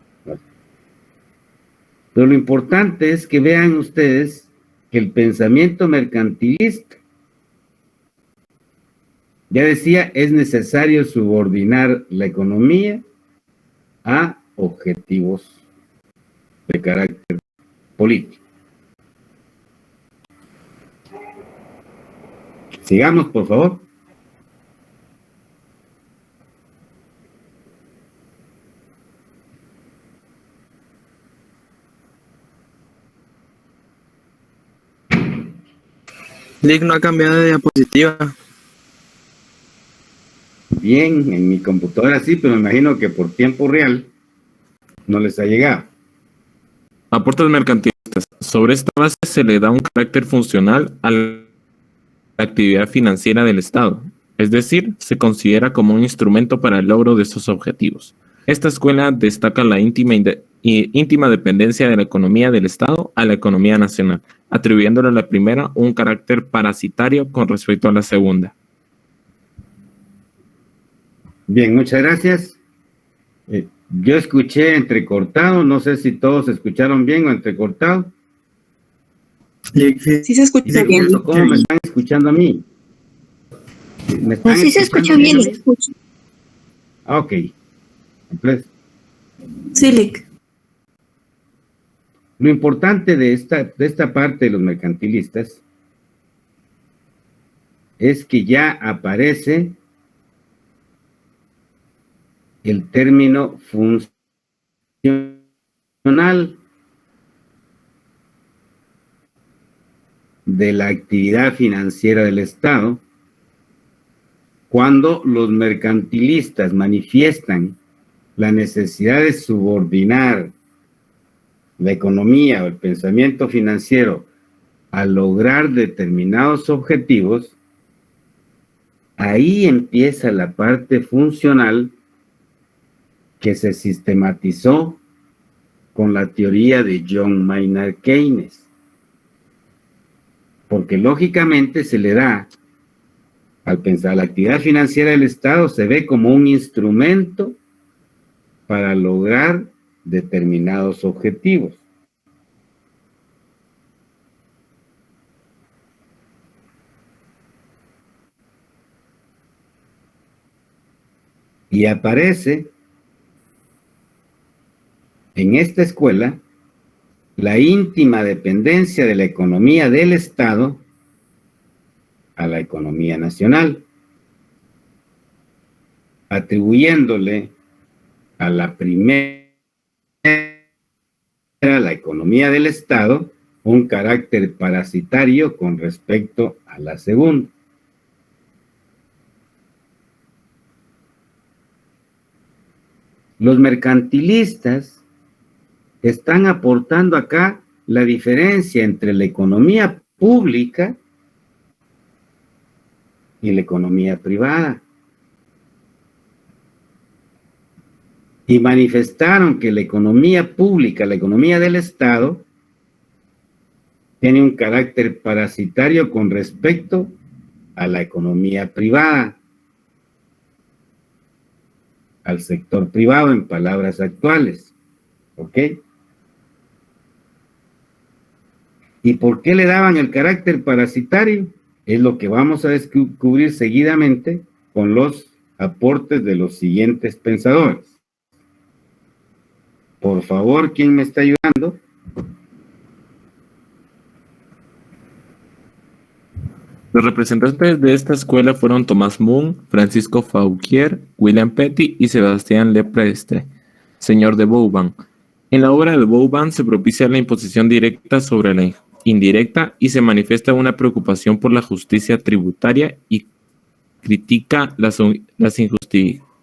Pero lo importante es que vean ustedes que el pensamiento mercantilista, ya decía, es necesario subordinar la economía a objetivos de carácter político. Sigamos, por favor. Lick no ha cambiado de diapositiva. Bien, en mi computadora sí, pero me imagino que por tiempo real no les ha llegado. Aportes mercantilistas. Sobre esta base se le da un carácter funcional a la actividad financiera del Estado. Es decir, se considera como un instrumento para el logro de estos objetivos. Esta escuela destaca la íntima dependencia de la economía del Estado a la economía nacional, atribuyéndole a la primera un carácter parasitario con respecto a la segunda. Bien, muchas gracias. Yo escuché entrecortado, no sé si todos escucharon bien o entrecortado. Sí se escucha bien. ¿Cómo me están escuchando a mí? ¿Me están Así se escuchó escuchando bien. a mí? Ah, ok. Entonces, Silic. lo importante de esta parte de los mercantilistas es que ya aparece el término funcional de la actividad financiera del Estado cuando los mercantilistas manifiestan la necesidad de subordinar la economía o el pensamiento financiero a lograr determinados objetivos. Ahí empieza la parte funcional que se sistematizó con la teoría de John Maynard Keynes. Porque lógicamente se le da, al pensar la actividad financiera del Estado, se ve como un instrumento para lograr determinados objetivos. Y aparece en esta escuela la íntima dependencia de la economía del Estado a la economía nacional, atribuyéndole a la primera, la economía del Estado, un carácter parasitario con respecto a la segunda. Los mercantilistas están aportando acá la diferencia entre la economía pública y la economía privada. Y manifestaron que la economía pública, la economía del Estado, tiene un carácter parasitario con respecto a la economía privada, al sector privado en palabras actuales. ¿Ok? ¿Y por qué le daban el carácter parasitario? Es lo que vamos a descubrir seguidamente con los aportes de los siguientes pensadores. Por favor, ¿quién me está ayudando? Los representantes de esta escuela fueron Thomas Moon, Francisco Fauquier, William Petty y Sebastián Leprestre, señor de Vauban. En la obra de Vauban se propicia la imposición directa sobre la indirecta y se manifiesta una preocupación por la justicia tributaria y critica las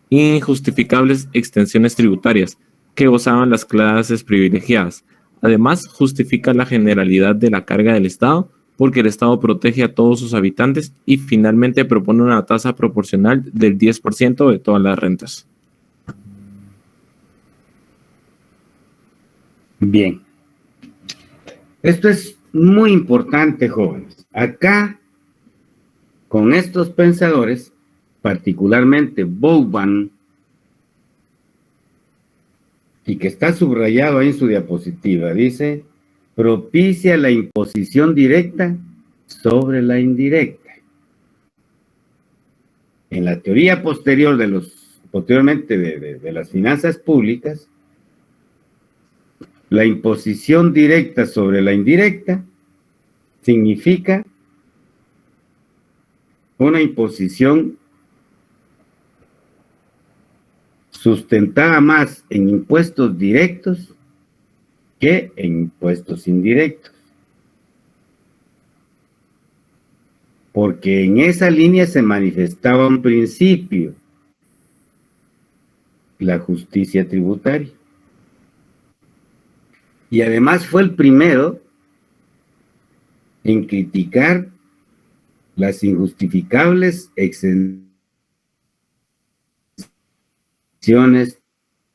injustificables extensiones tributarias que gozaban las clases privilegiadas. Además, justifica la generalidad de la carga del Estado porque el Estado protege a todos sus habitantes y finalmente propone una tasa proporcional del 10% de todas las rentas. Bien. Esto es muy importante, jóvenes. Acá, con estos pensadores, particularmente Vauban, y que está subrayado ahí en su diapositiva, dice, propicia la imposición directa sobre la indirecta. En la teoría posterior posteriormente de las finanzas públicas, la imposición directa sobre la indirecta significa una imposición sustentada más en impuestos directos que en impuestos indirectos. Porque en esa línea se manifestaba un principio, la justicia tributaria. Y además fue el primero en criticar las injustificables exenciones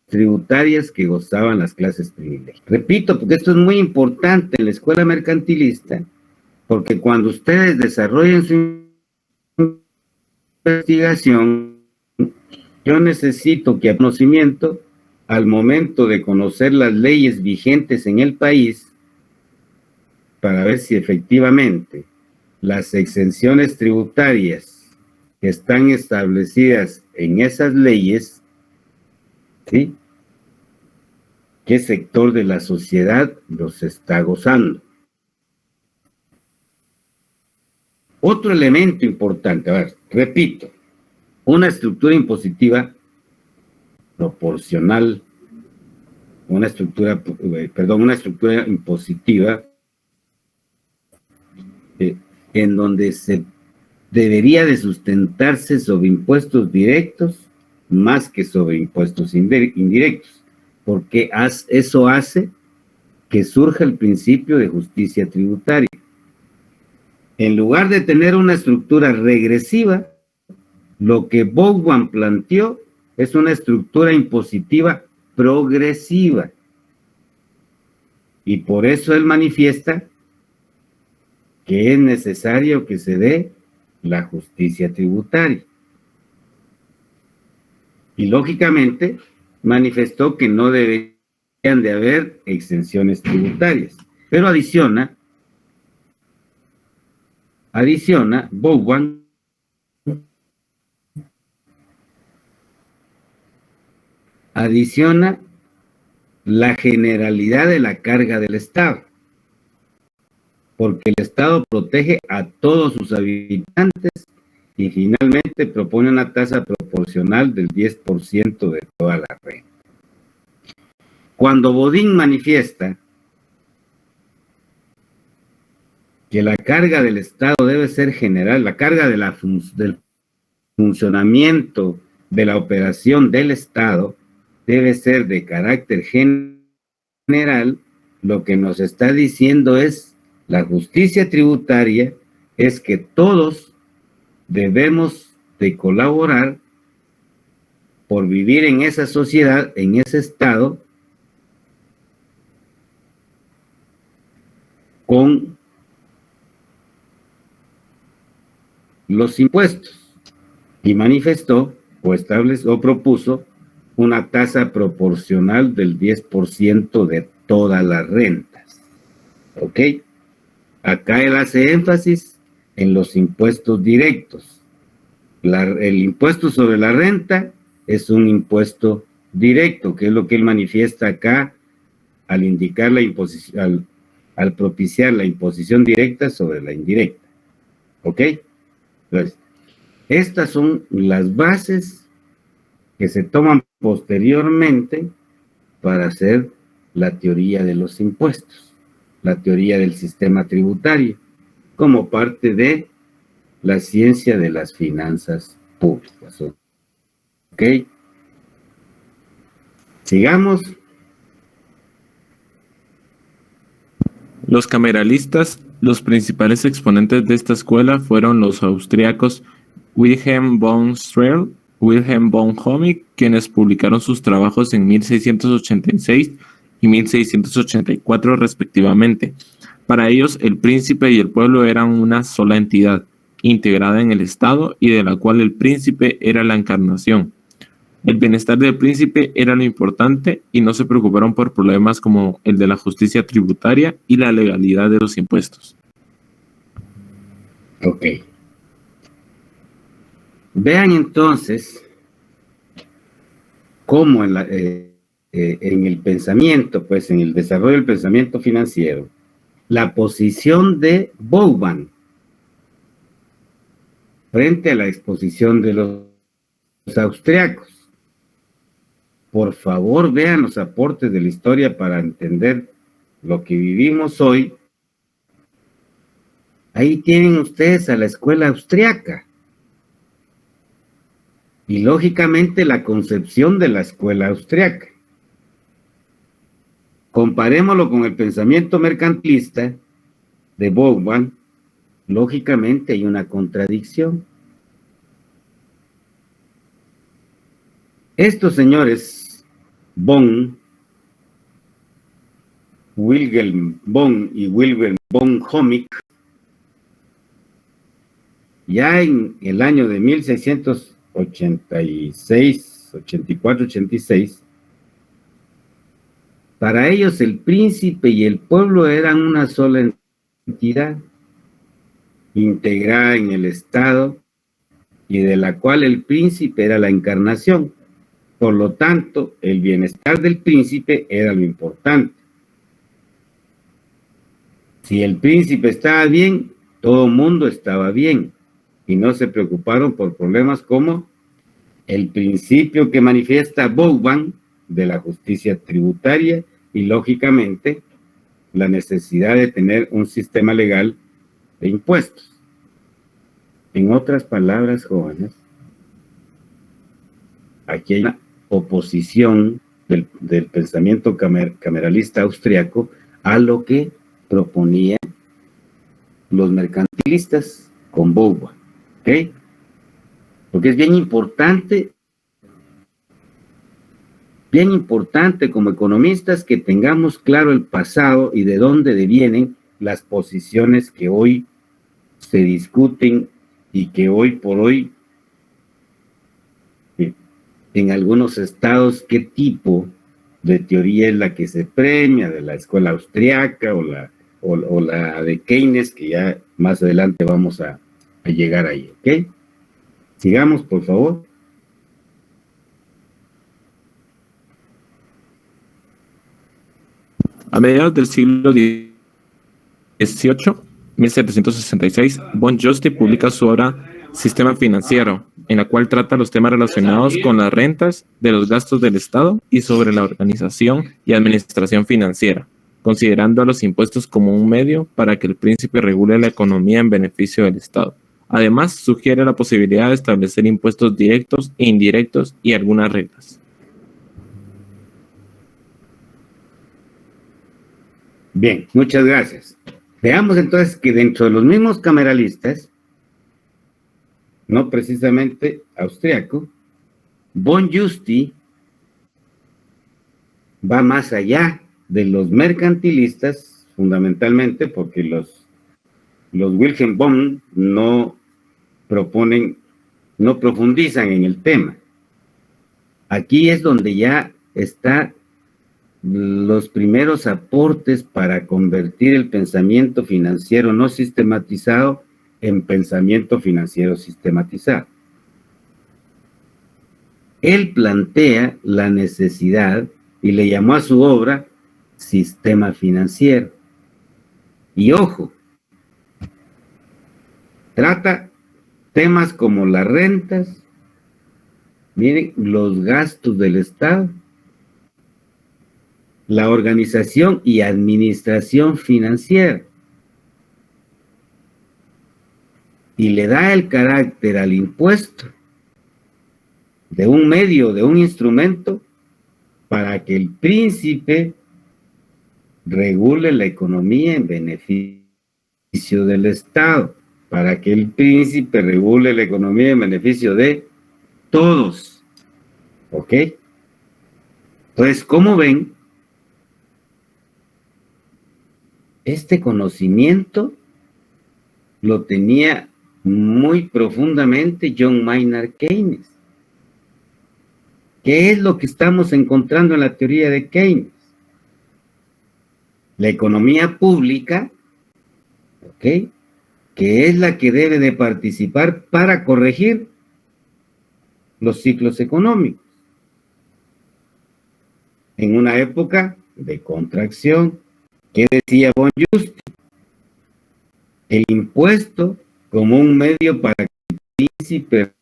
tributarias que gozaban las clases privilegiadas. Repito, porque esto es muy importante en la escuela mercantilista, porque cuando ustedes desarrollen su investigación, yo necesito que a conocimiento, al momento de conocer las leyes vigentes en el país, para ver si efectivamente las exenciones tributarias que están establecidas en esas leyes, ¿sí?, ¿qué sector de la sociedad los está gozando? Otro elemento importante, a ver, repito, una estructura impositiva proporcional, una estructura impositiva en donde se debería de sustentarse sobre impuestos directos más que sobre impuestos indirectos, porque eso hace que surja el principio de justicia tributaria. En lugar de tener una estructura regresiva, lo que Vaughan planteó es una estructura impositiva progresiva. Y por eso él manifiesta que es necesario que se dé la justicia tributaria. Y lógicamente manifestó que no deberían de haber exenciones tributarias. Pero adiciona Vaughan la generalidad de la carga del Estado, porque el Estado protege a todos sus habitantes y finalmente propone una tasa proporcional del 10% de toda la renta. Cuando Bodin manifiesta que la carga del Estado debe ser general, la carga de del funcionamiento de la operación del Estado debe ser de carácter general, lo que nos está diciendo es la justicia tributaria es que todos debemos de colaborar por vivir en esa sociedad, en ese Estado, con los impuestos, y manifestó o propuso una tasa proporcional del 10% de todas las rentas. ¿Ok? Acá él hace énfasis en los impuestos directos. El impuesto sobre la renta es un impuesto directo, que es lo que él manifiesta acá al indicar la imposición, al propiciar la imposición directa sobre la indirecta. ¿Ok? Entonces, estas son las bases que se toman posteriormente para hacer la teoría de los impuestos, la teoría del sistema tributario, como parte de la ciencia de las finanzas públicas. ¿Ok? Sigamos. Los cameralistas, los principales exponentes de esta escuela fueron los austriacos Wilhelm von Strel, Wilhelm von Homig, quienes publicaron sus trabajos en 1686 y 1684 respectivamente. Para ellos, el príncipe y el pueblo eran una sola entidad, integrada en el Estado y de la cual el príncipe era la encarnación. El bienestar del príncipe era lo importante y no se preocuparon por problemas como el de la justicia tributaria y la legalidad de los impuestos. Ok. Vean entonces cómo en el pensamiento, pues en el desarrollo del pensamiento financiero, la posición de Vaughan frente a la exposición de los austriacos. Por favor, vean los aportes de la historia para entender lo que vivimos hoy. Ahí tienen ustedes a la escuela austriaca. Y lógicamente la concepción de la escuela austriaca. Comparémoslo con el pensamiento mercantilista de Vaughan. Lógicamente hay una contradicción. Estos señores Wilhelm Bonn y Wilhelm von Homig, ya en el año de 1686, 84, 86, para ellos el príncipe y el pueblo eran una sola entidad, integrada en el Estado, y de la cual el príncipe era la encarnación. Por lo tanto, el bienestar del príncipe era lo importante. Si el príncipe estaba bien, todo el mundo estaba bien, y no se preocuparon por problemas como el principio que manifiesta Vauban de la justicia tributaria y, lógicamente, la necesidad de tener un sistema legal de impuestos. En otras palabras, jóvenes, aquí hay una oposición del pensamiento cameralista austriaco a lo que proponían los mercantilistas con Vauban, ¿ok? Porque es bien importante como economistas que tengamos claro el pasado y de dónde devienen las posiciones que hoy se discuten y que hoy por hoy en algunos estados, qué tipo de teoría es la que se premia, de la escuela austriaca o la de Keynes, que ya más adelante vamos a llegar ahí, ¿ok? Sigamos, por favor. A mediados del siglo XVIII, 1766, von Juste publica su obra Sistema Financiero, en la cual trata los temas relacionados con las rentas, de los gastos del Estado y sobre la organización y administración financiera, considerando a los impuestos como un medio para que el príncipe regule la economía en beneficio del Estado. Además, sugiere la posibilidad de establecer impuestos directos e indirectos y algunas reglas. Bien, muchas gracias. Veamos entonces que dentro de los mismos cameralistas, no precisamente austriaco, von Juste va más allá de los mercantilistas, fundamentalmente porque los Wilhelm Bonn no profundizan en el tema. Aquí es donde ya está los primeros aportes para convertir el pensamiento financiero no sistematizado en pensamiento financiero sistematizado. Él plantea la necesidad y le llamó a su obra Sistema Financiero. Y ojo, trata temas como las rentas, miren, los gastos del Estado, la organización y administración financiera, y le da el carácter al impuesto de un medio, de un instrumento, para que el príncipe regule la economía en beneficio del Estado, para que el príncipe regule la economía en beneficio de todos. ¿Ok? Entonces, como ven, este conocimiento lo tenía muy profundamente John Maynard Keynes. ¿Qué es lo que estamos encontrando en la teoría de Keynes? La economía pública, ¿ok?, que es la que debe de participar para corregir los ciclos económicos. En una época de contracción, ¿qué decía von Juste? El impuesto como un medio para que el príncipe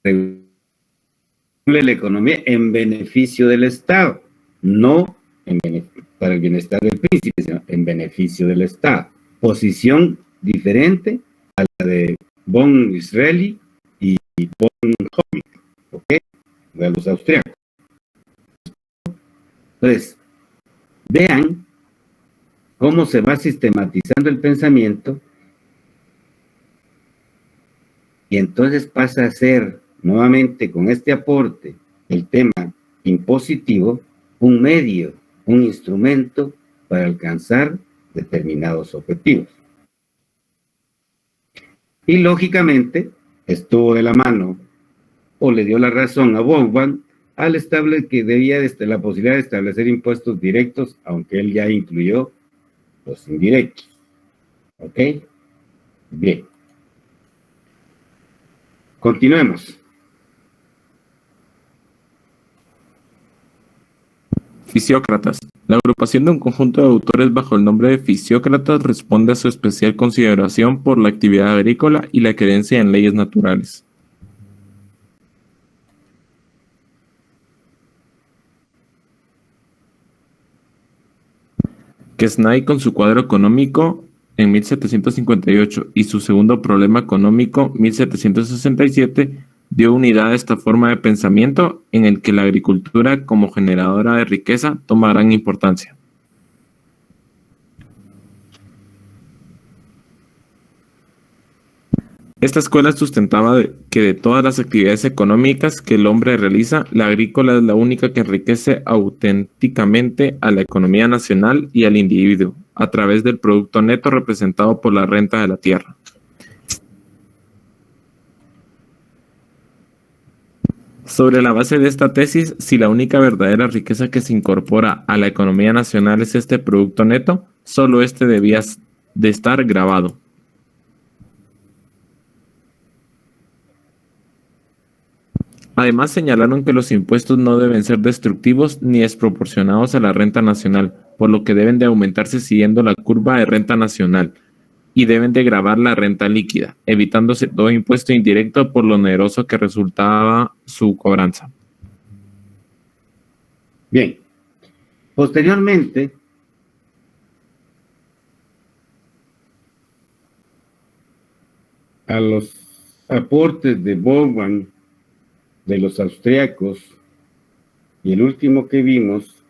regule la economía en beneficio del Estado, no para el bienestar del príncipe, sino en beneficio del Estado. Posición diferente a la de von Israeli y von Homig, ¿ok?, de los austriacos. Entonces, vean cómo se va sistematizando el pensamiento y entonces pasa a ser nuevamente con este aporte el tema impositivo un medio, un instrumento para alcanzar determinados objetivos. Y lógicamente estuvo de la mano o le dio la razón a Vauban al establecer que debía la posibilidad de establecer impuestos directos, aunque él ya incluyó los indirectos. ¿Ok? Bien. Continuemos. Fisiócratas. La agrupación de un conjunto de autores bajo el nombre de fisiócratas responde a su especial consideración por la actividad agrícola y la creencia en leyes naturales. Quesnay, con su cuadro económico en 1758 y su segundo problema económico 1767, dio unidad a esta forma de pensamiento en el que la agricultura como generadora de riqueza toma gran importancia. Esta escuela sustentaba que de todas las actividades económicas que el hombre realiza, la agrícola es la única que enriquece auténticamente a la economía nacional y al individuo, a través del producto neto representado por la renta de la tierra. Sobre la base de esta tesis, si la única verdadera riqueza que se incorpora a la economía nacional es este producto neto, solo este debía de estar grabado. Además, señalaron que los impuestos no deben ser destructivos ni desproporcionados a la renta nacional, por lo que deben de aumentarse siguiendo la curva de renta nacional, y deben de gravar la renta líquida, evitándose todo impuesto indirecto por lo oneroso que resultaba su cobranza. Bien. Posteriormente, a los aportes de Vauban, de los austriacos, y el último que vimos,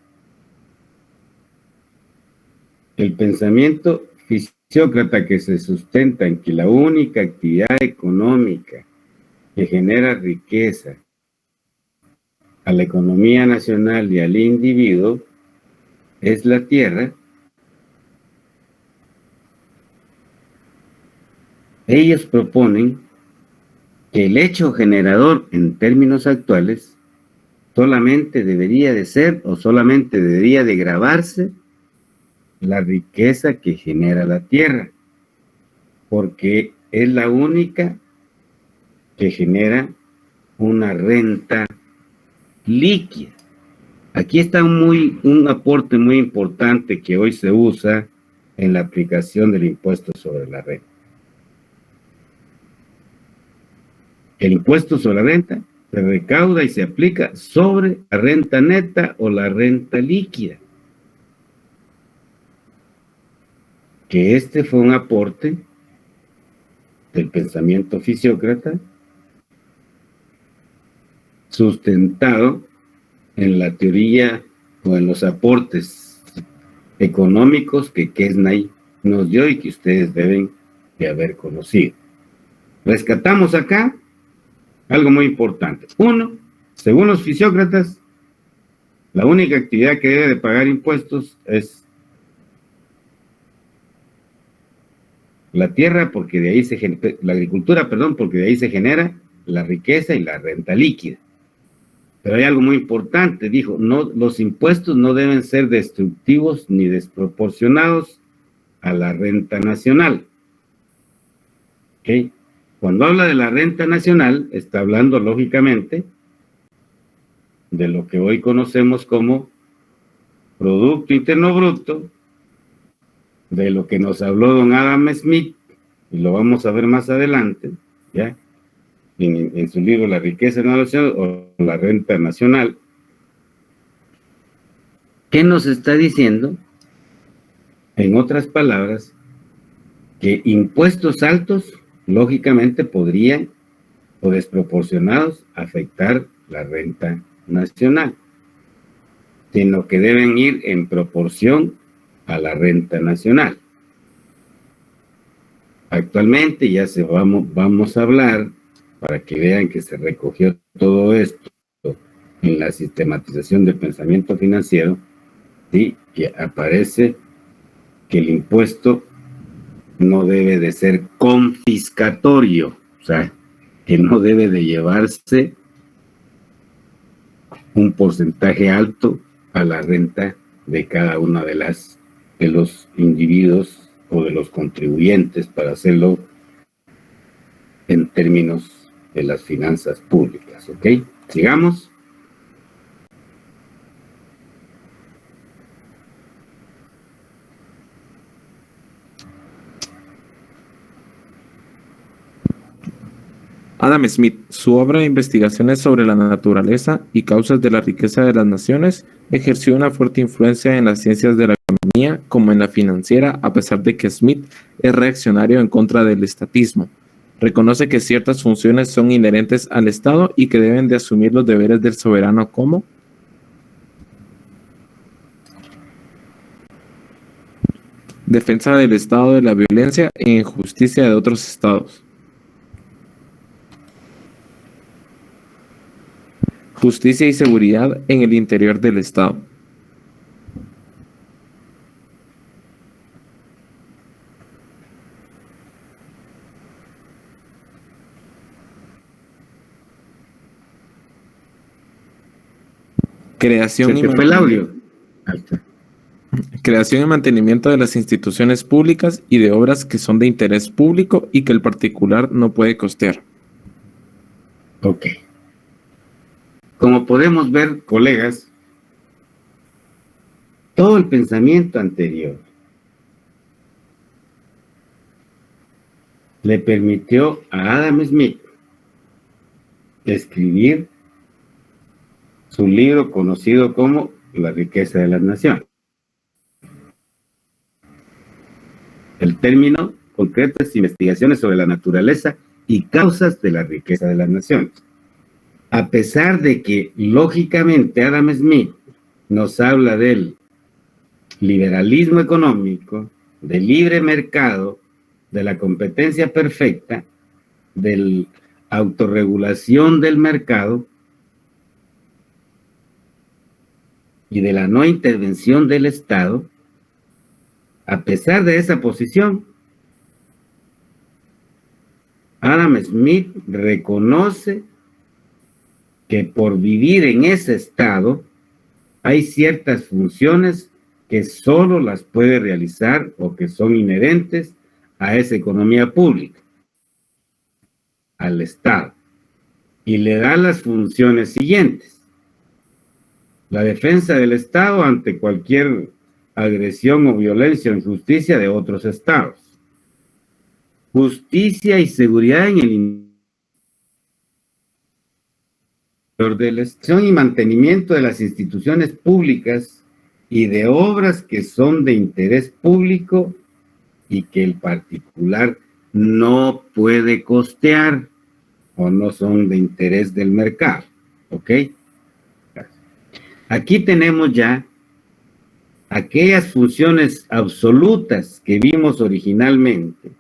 el pensamiento fisiócrata que se sustenta en que la única actividad económica que genera riqueza a la economía nacional y al individuo es la tierra. Ellos proponen que el hecho generador en términos actuales solamente debería de ser o solamente debería de gravarse la riqueza que genera la tierra, porque es la única que genera una renta líquida. Aquí está un aporte muy importante que hoy se usa en la aplicación del impuesto sobre la renta. El impuesto sobre la renta se recauda y se aplica sobre la renta neta o la renta líquida. Que este fue un aporte del pensamiento fisiócrata sustentado en la teoría o en los aportes económicos que Quesnay nos dio y que ustedes deben de haber conocido. Rescatamos acá algo muy importante. Uno, según los fisiócratas, la única actividad que debe de pagar impuestos es la tierra, porque de ahí la agricultura, porque de ahí se genera la riqueza y la renta líquida. Pero hay algo muy importante, dijo, no, los impuestos no deben ser destructivos ni desproporcionados a la renta nacional. ¿Ok? Cuando habla de la renta nacional, está hablando lógicamente de lo que hoy conocemos como Producto Interno Bruto, de lo que nos habló don Adam Smith, y lo vamos a ver más adelante, ¿ya? En su libro La riqueza nacional o la renta nacional. ¿Qué nos está diciendo? En otras palabras, que impuestos altos, lógicamente, podrían, o desproporcionados, afectar la renta nacional, sino que deben ir en proporción a la renta nacional. Actualmente ya vamos a hablar, para que vean que se recogió todo esto en la sistematización del pensamiento financiero, ¿sí?, que aparece que el impuesto no debe de ser confiscatorio, o sea, que no debe de llevarse un porcentaje alto a la renta de cada una de los individuos o de los contribuyentes, para hacerlo en términos de las finanzas públicas, ¿ok? Sigamos. Adam Smith, su obra de investigaciones sobre la naturaleza y causas de la riqueza de las naciones, ejerció una fuerte influencia en las ciencias de la economía como en la financiera, a pesar de que Smith es reaccionario en contra del estatismo. Reconoce que ciertas funciones son inherentes al Estado y que deben de asumir los deberes del soberano como defensa del Estado de la violencia e injusticia de otros estados, justicia y seguridad en el interior del Estado, creación y mantenimiento de las instituciones públicas y de obras que son de interés público y que el particular no puede costear. Ok. Como podemos ver, colegas, todo el pensamiento anterior le permitió a Adam Smith escribir su libro conocido como La riqueza de las naciones. El término concreto es investigaciones sobre la naturaleza y causas de la riqueza de las naciones. A pesar de que, lógicamente, Adam Smith nos habla del liberalismo económico, del libre mercado, de la competencia perfecta, de la autorregulación del mercado y de la no intervención del Estado, a pesar de esa posición, Adam Smith reconoce que por vivir en ese estado hay ciertas funciones que solo las puede realizar o que son inherentes a esa economía pública, al Estado, y le da las funciones siguientes: la defensa del Estado ante cualquier agresión o violencia o injusticia de otros estados, justicia y seguridad en el interior de la Estado y mantenimiento de las instituciones públicas y de obras que son de interés público y que el particular no puede costear o no son de interés del mercado. ¿Ok? Aquí tenemos ya aquellas funciones absolutas que vimos originalmente,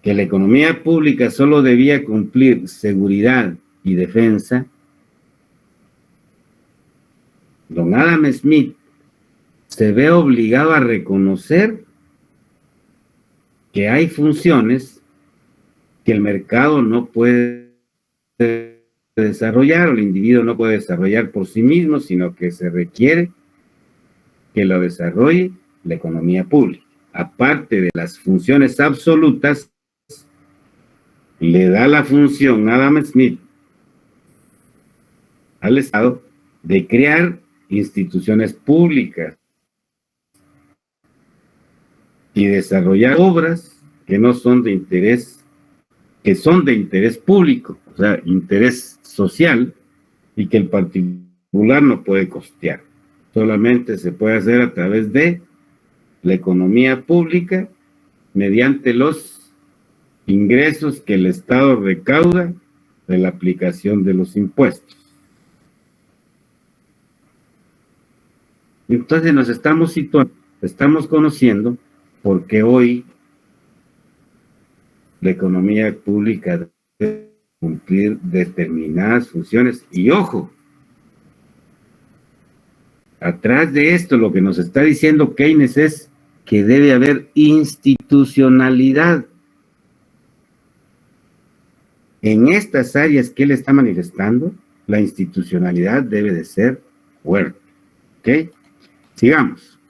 que la economía pública solo debía cumplir seguridad y defensa. Don Adam Smith se ve obligado a reconocer que hay funciones que el mercado no puede desarrollar o el individuo no puede desarrollar por sí mismo, sino que se requiere que lo desarrolle la economía pública. Aparte de las funciones absolutas, le da la función Adam Smith al Estado de crear instituciones públicas y desarrollar obras que no son de interés, que son de interés público, o sea, interés social, y que el particular no puede costear. Solamente se puede hacer a través de la economía pública mediante los ingresos que el Estado recauda de la aplicación de los impuestos. Entonces nos estamos situando, estamos conociendo por qué hoy la economía pública debe cumplir determinadas funciones. Y ojo, atrás de esto lo que nos está diciendo Keynes es que debe haber institucionalidad en estas áreas que él está manifestando. La institucionalidad debe de ser fuerte. ¿Ok? Sigamos.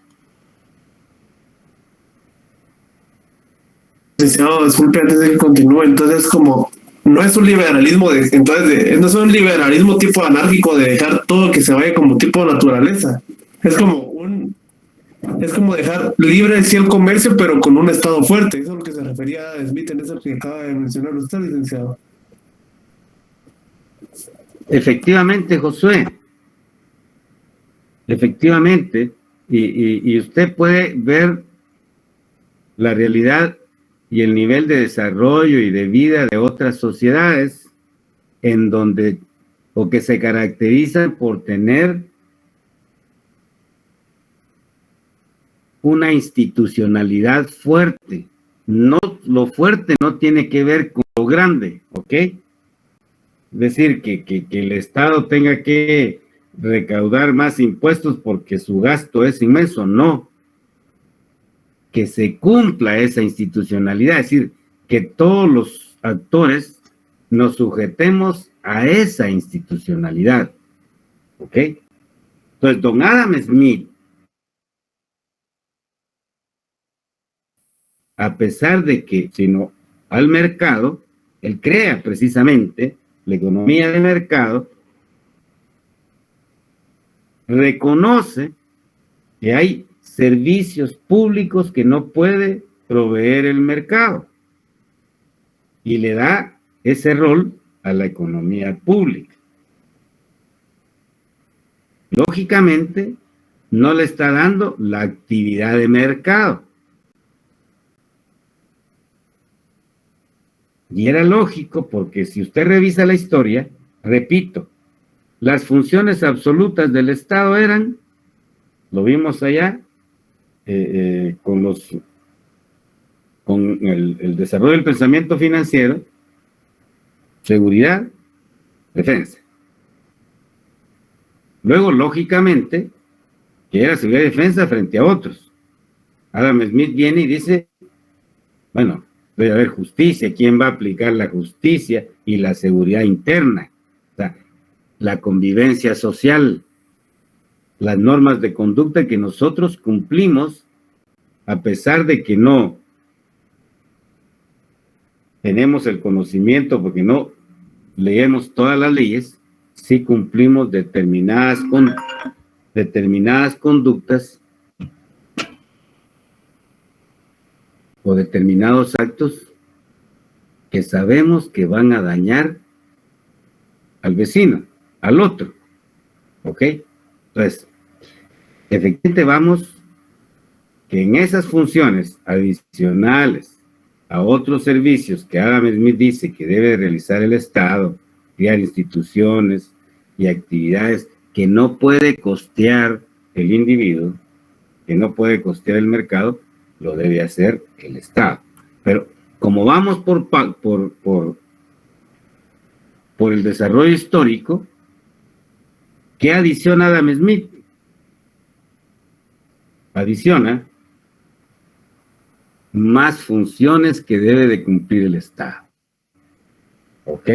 Licenciado, disculpe antes de que continúe. Entonces, como no es un liberalismo, no es un liberalismo tipo anárquico de dejar todo que se vaya como tipo naturaleza. Es como dejar libre sí el comercio, pero con un Estado fuerte. Eso es lo que se refería a Smith en eso que acaba de mencionar usted, licenciado. Efectivamente, Josué. Efectivamente. Y usted puede ver la realidad y el nivel de desarrollo y de vida de otras sociedades en donde, o que se caracterizan por tener una institucionalidad fuerte. No, lo fuerte no tiene que ver con lo grande, ¿ok? Es decir, que el Estado tenga que recaudar más impuestos porque su gasto es inmenso, no. Que se cumpla esa institucionalidad, es decir, que todos los actores nos sujetemos a esa institucionalidad, ¿ok? Entonces, don Adam Smith, a pesar de que, sino al mercado, él crea precisamente la economía de mercado, reconoce que hay servicios públicos que no puede proveer el mercado y le da ese rol a la economía pública. Lógicamente, no le está dando la actividad de mercado. Y era lógico porque si usted revisa la historia, repito, las funciones absolutas del Estado eran, lo vimos allá, con el desarrollo del pensamiento financiero, seguridad, defensa. Luego, lógicamente, que era seguridad y defensa frente a otros. Adam Smith viene y dice, bueno, debe haber justicia, ¿quién va a aplicar la justicia y la seguridad interna? O sea, la convivencia social, las normas de conducta que nosotros cumplimos a pesar de que no tenemos el conocimiento, porque no leemos todas las leyes, sí cumplimos determinadas conductas o determinados actos que sabemos que van a dañar al vecino, al otro. ¿Ok? Entonces, efectivamente vamos que en esas funciones adicionales a otros servicios que Adam Smith dice que debe realizar el Estado, crear instituciones y actividades que no puede costear el individuo, que no puede costear el mercado, lo debe hacer el Estado. Pero como vamos por el desarrollo histórico, ¿qué adiciona Adam Smith? Adiciona más funciones que debe de cumplir el Estado. ¿Ok?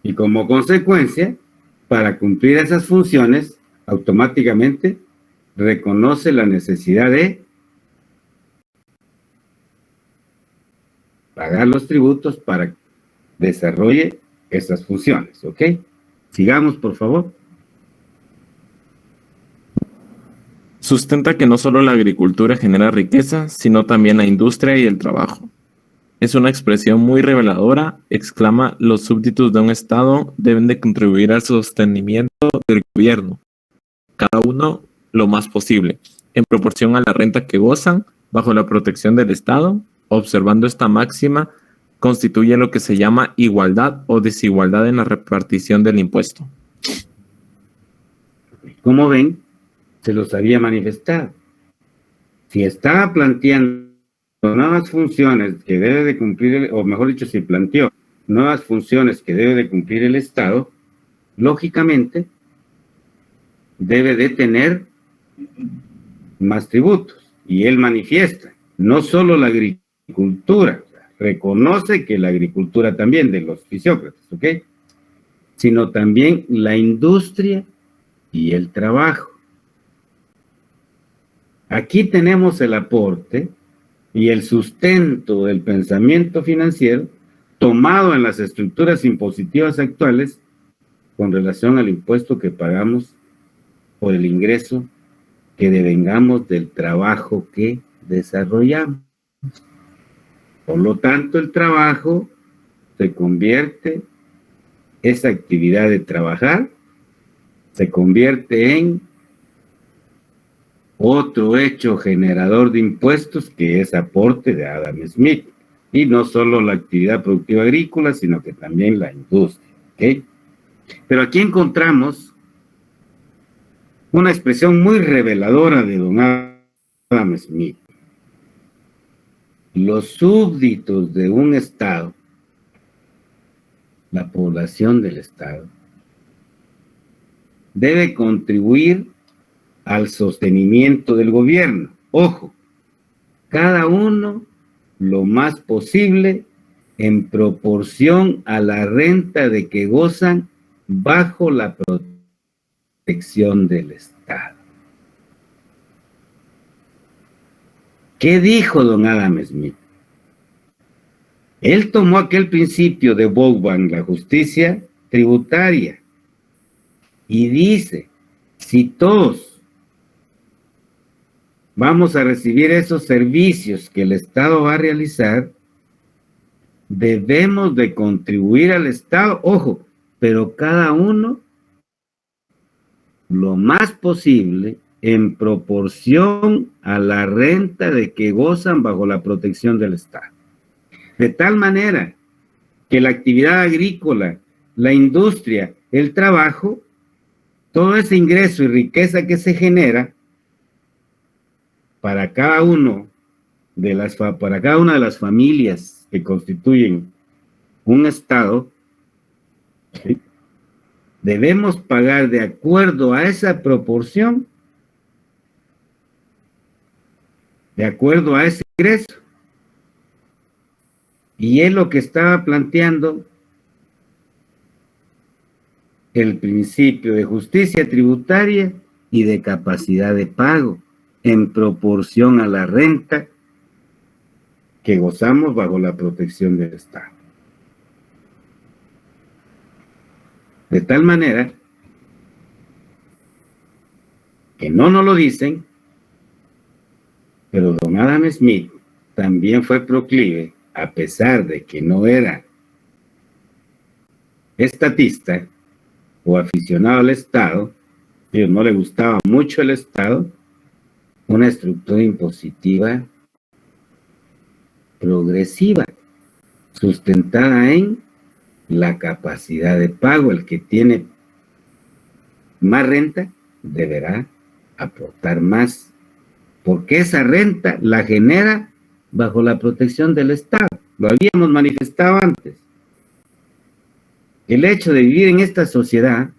Y como consecuencia, para cumplir esas funciones, automáticamente reconoce la necesidad de pagar los tributos para que desarrolle esas funciones. ¿Ok? Sigamos, por favor. Sustenta que no solo la agricultura genera riqueza, sino también la industria y el trabajo. Es una expresión muy reveladora, exclama: los súbditos de un Estado deben de contribuir al sostenimiento del gobierno, cada uno lo más posible, en proporción a la renta que gozan, bajo la protección del Estado. Observando esta máxima, constituye lo que se llama igualdad o desigualdad en la repartición del impuesto. Como ven, se los había manifestado. Si estaba planteando nuevas funciones que debe de cumplir, o mejor dicho, si planteó nuevas funciones que debe de cumplir el Estado, lógicamente debe de tener más tributos. Y él manifiesta, no solo la agricultura, reconoce que la agricultura también de los fisiócratas, ¿ok? Sino también la industria y el trabajo. Aquí tenemos el aporte y el sustento del pensamiento financiero tomado en las estructuras impositivas actuales con relación al impuesto que pagamos por el ingreso que devengamos del trabajo que desarrollamos. Por lo tanto, el trabajo se convierte, esa actividad de trabajar, se convierte en otro hecho generador de impuestos que es aporte de Adam Smith. Y no solo la actividad productiva agrícola, sino que también la industria. ¿Okay? Pero aquí encontramos una expresión muy reveladora de don Adam Smith. Los súbditos de un Estado, la población del Estado, debe contribuir al sostenimiento del gobierno. Ojo, cada uno lo más posible en proporción a la renta de que gozan bajo la protección del Estado. ¿Qué dijo don Adam Smith? Él tomó aquel principio de Vauban, la justicia tributaria, y dice, si todos vamos a recibir esos servicios que el Estado va a realizar, debemos de contribuir al Estado, ojo, pero cada uno lo más posible en proporción a la renta de que gozan bajo la protección del Estado. De tal manera que la actividad agrícola, la industria, el trabajo, todo ese ingreso y riqueza que se genera para cada una de las familias que constituyen un Estado, ¿sí?, debemos pagar de acuerdo a esa proporción, de acuerdo a ese ingreso. Y es lo que estaba planteando el principio de justicia tributaria y de capacidad de pago en proporción a la renta que gozamos bajo la protección del Estado. De tal manera que no nos lo dicen, pero don Adam Smith también fue proclive, a pesar de que no era estatista o aficionado al Estado, a ellos no le gustaba mucho el Estado, una estructura impositiva progresiva, sustentada en la capacidad de pago. El que tiene más renta deberá aportar más, porque esa renta la genera bajo la protección del Estado. Lo habíamos manifestado antes. El hecho de vivir en esta sociedad,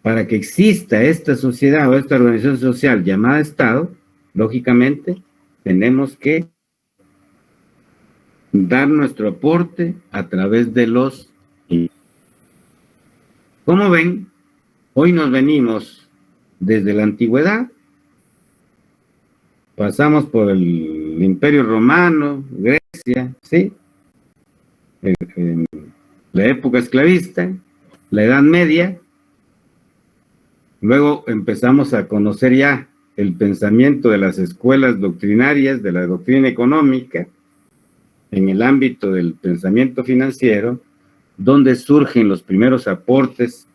para que exista esta sociedad o esta organización social llamada Estado, lógicamente tenemos que dar nuestro aporte a través de los... Como ven, hoy nos venimos desde la antigüedad, pasamos por el Imperio Romano, Grecia, ¿sí?, la época esclavista, la Edad Media. Luego empezamos a conocer ya el pensamiento de las escuelas doctrinarias, de la doctrina económica, en el ámbito del pensamiento financiero, donde surgen los primeros aportes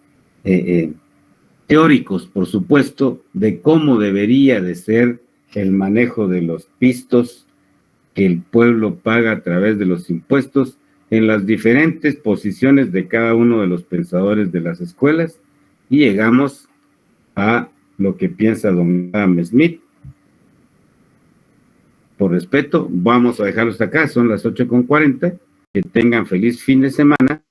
teóricos, por supuesto, de cómo debería de ser el manejo de los pistos que el pueblo paga a través de los impuestos en las diferentes posiciones de cada uno de los pensadores de las escuelas, y llegamos a lo que piensa don Adam Smith. por respeto, vamos a dejarlo hasta acá, son las 8:40. Que tengan feliz fin de semana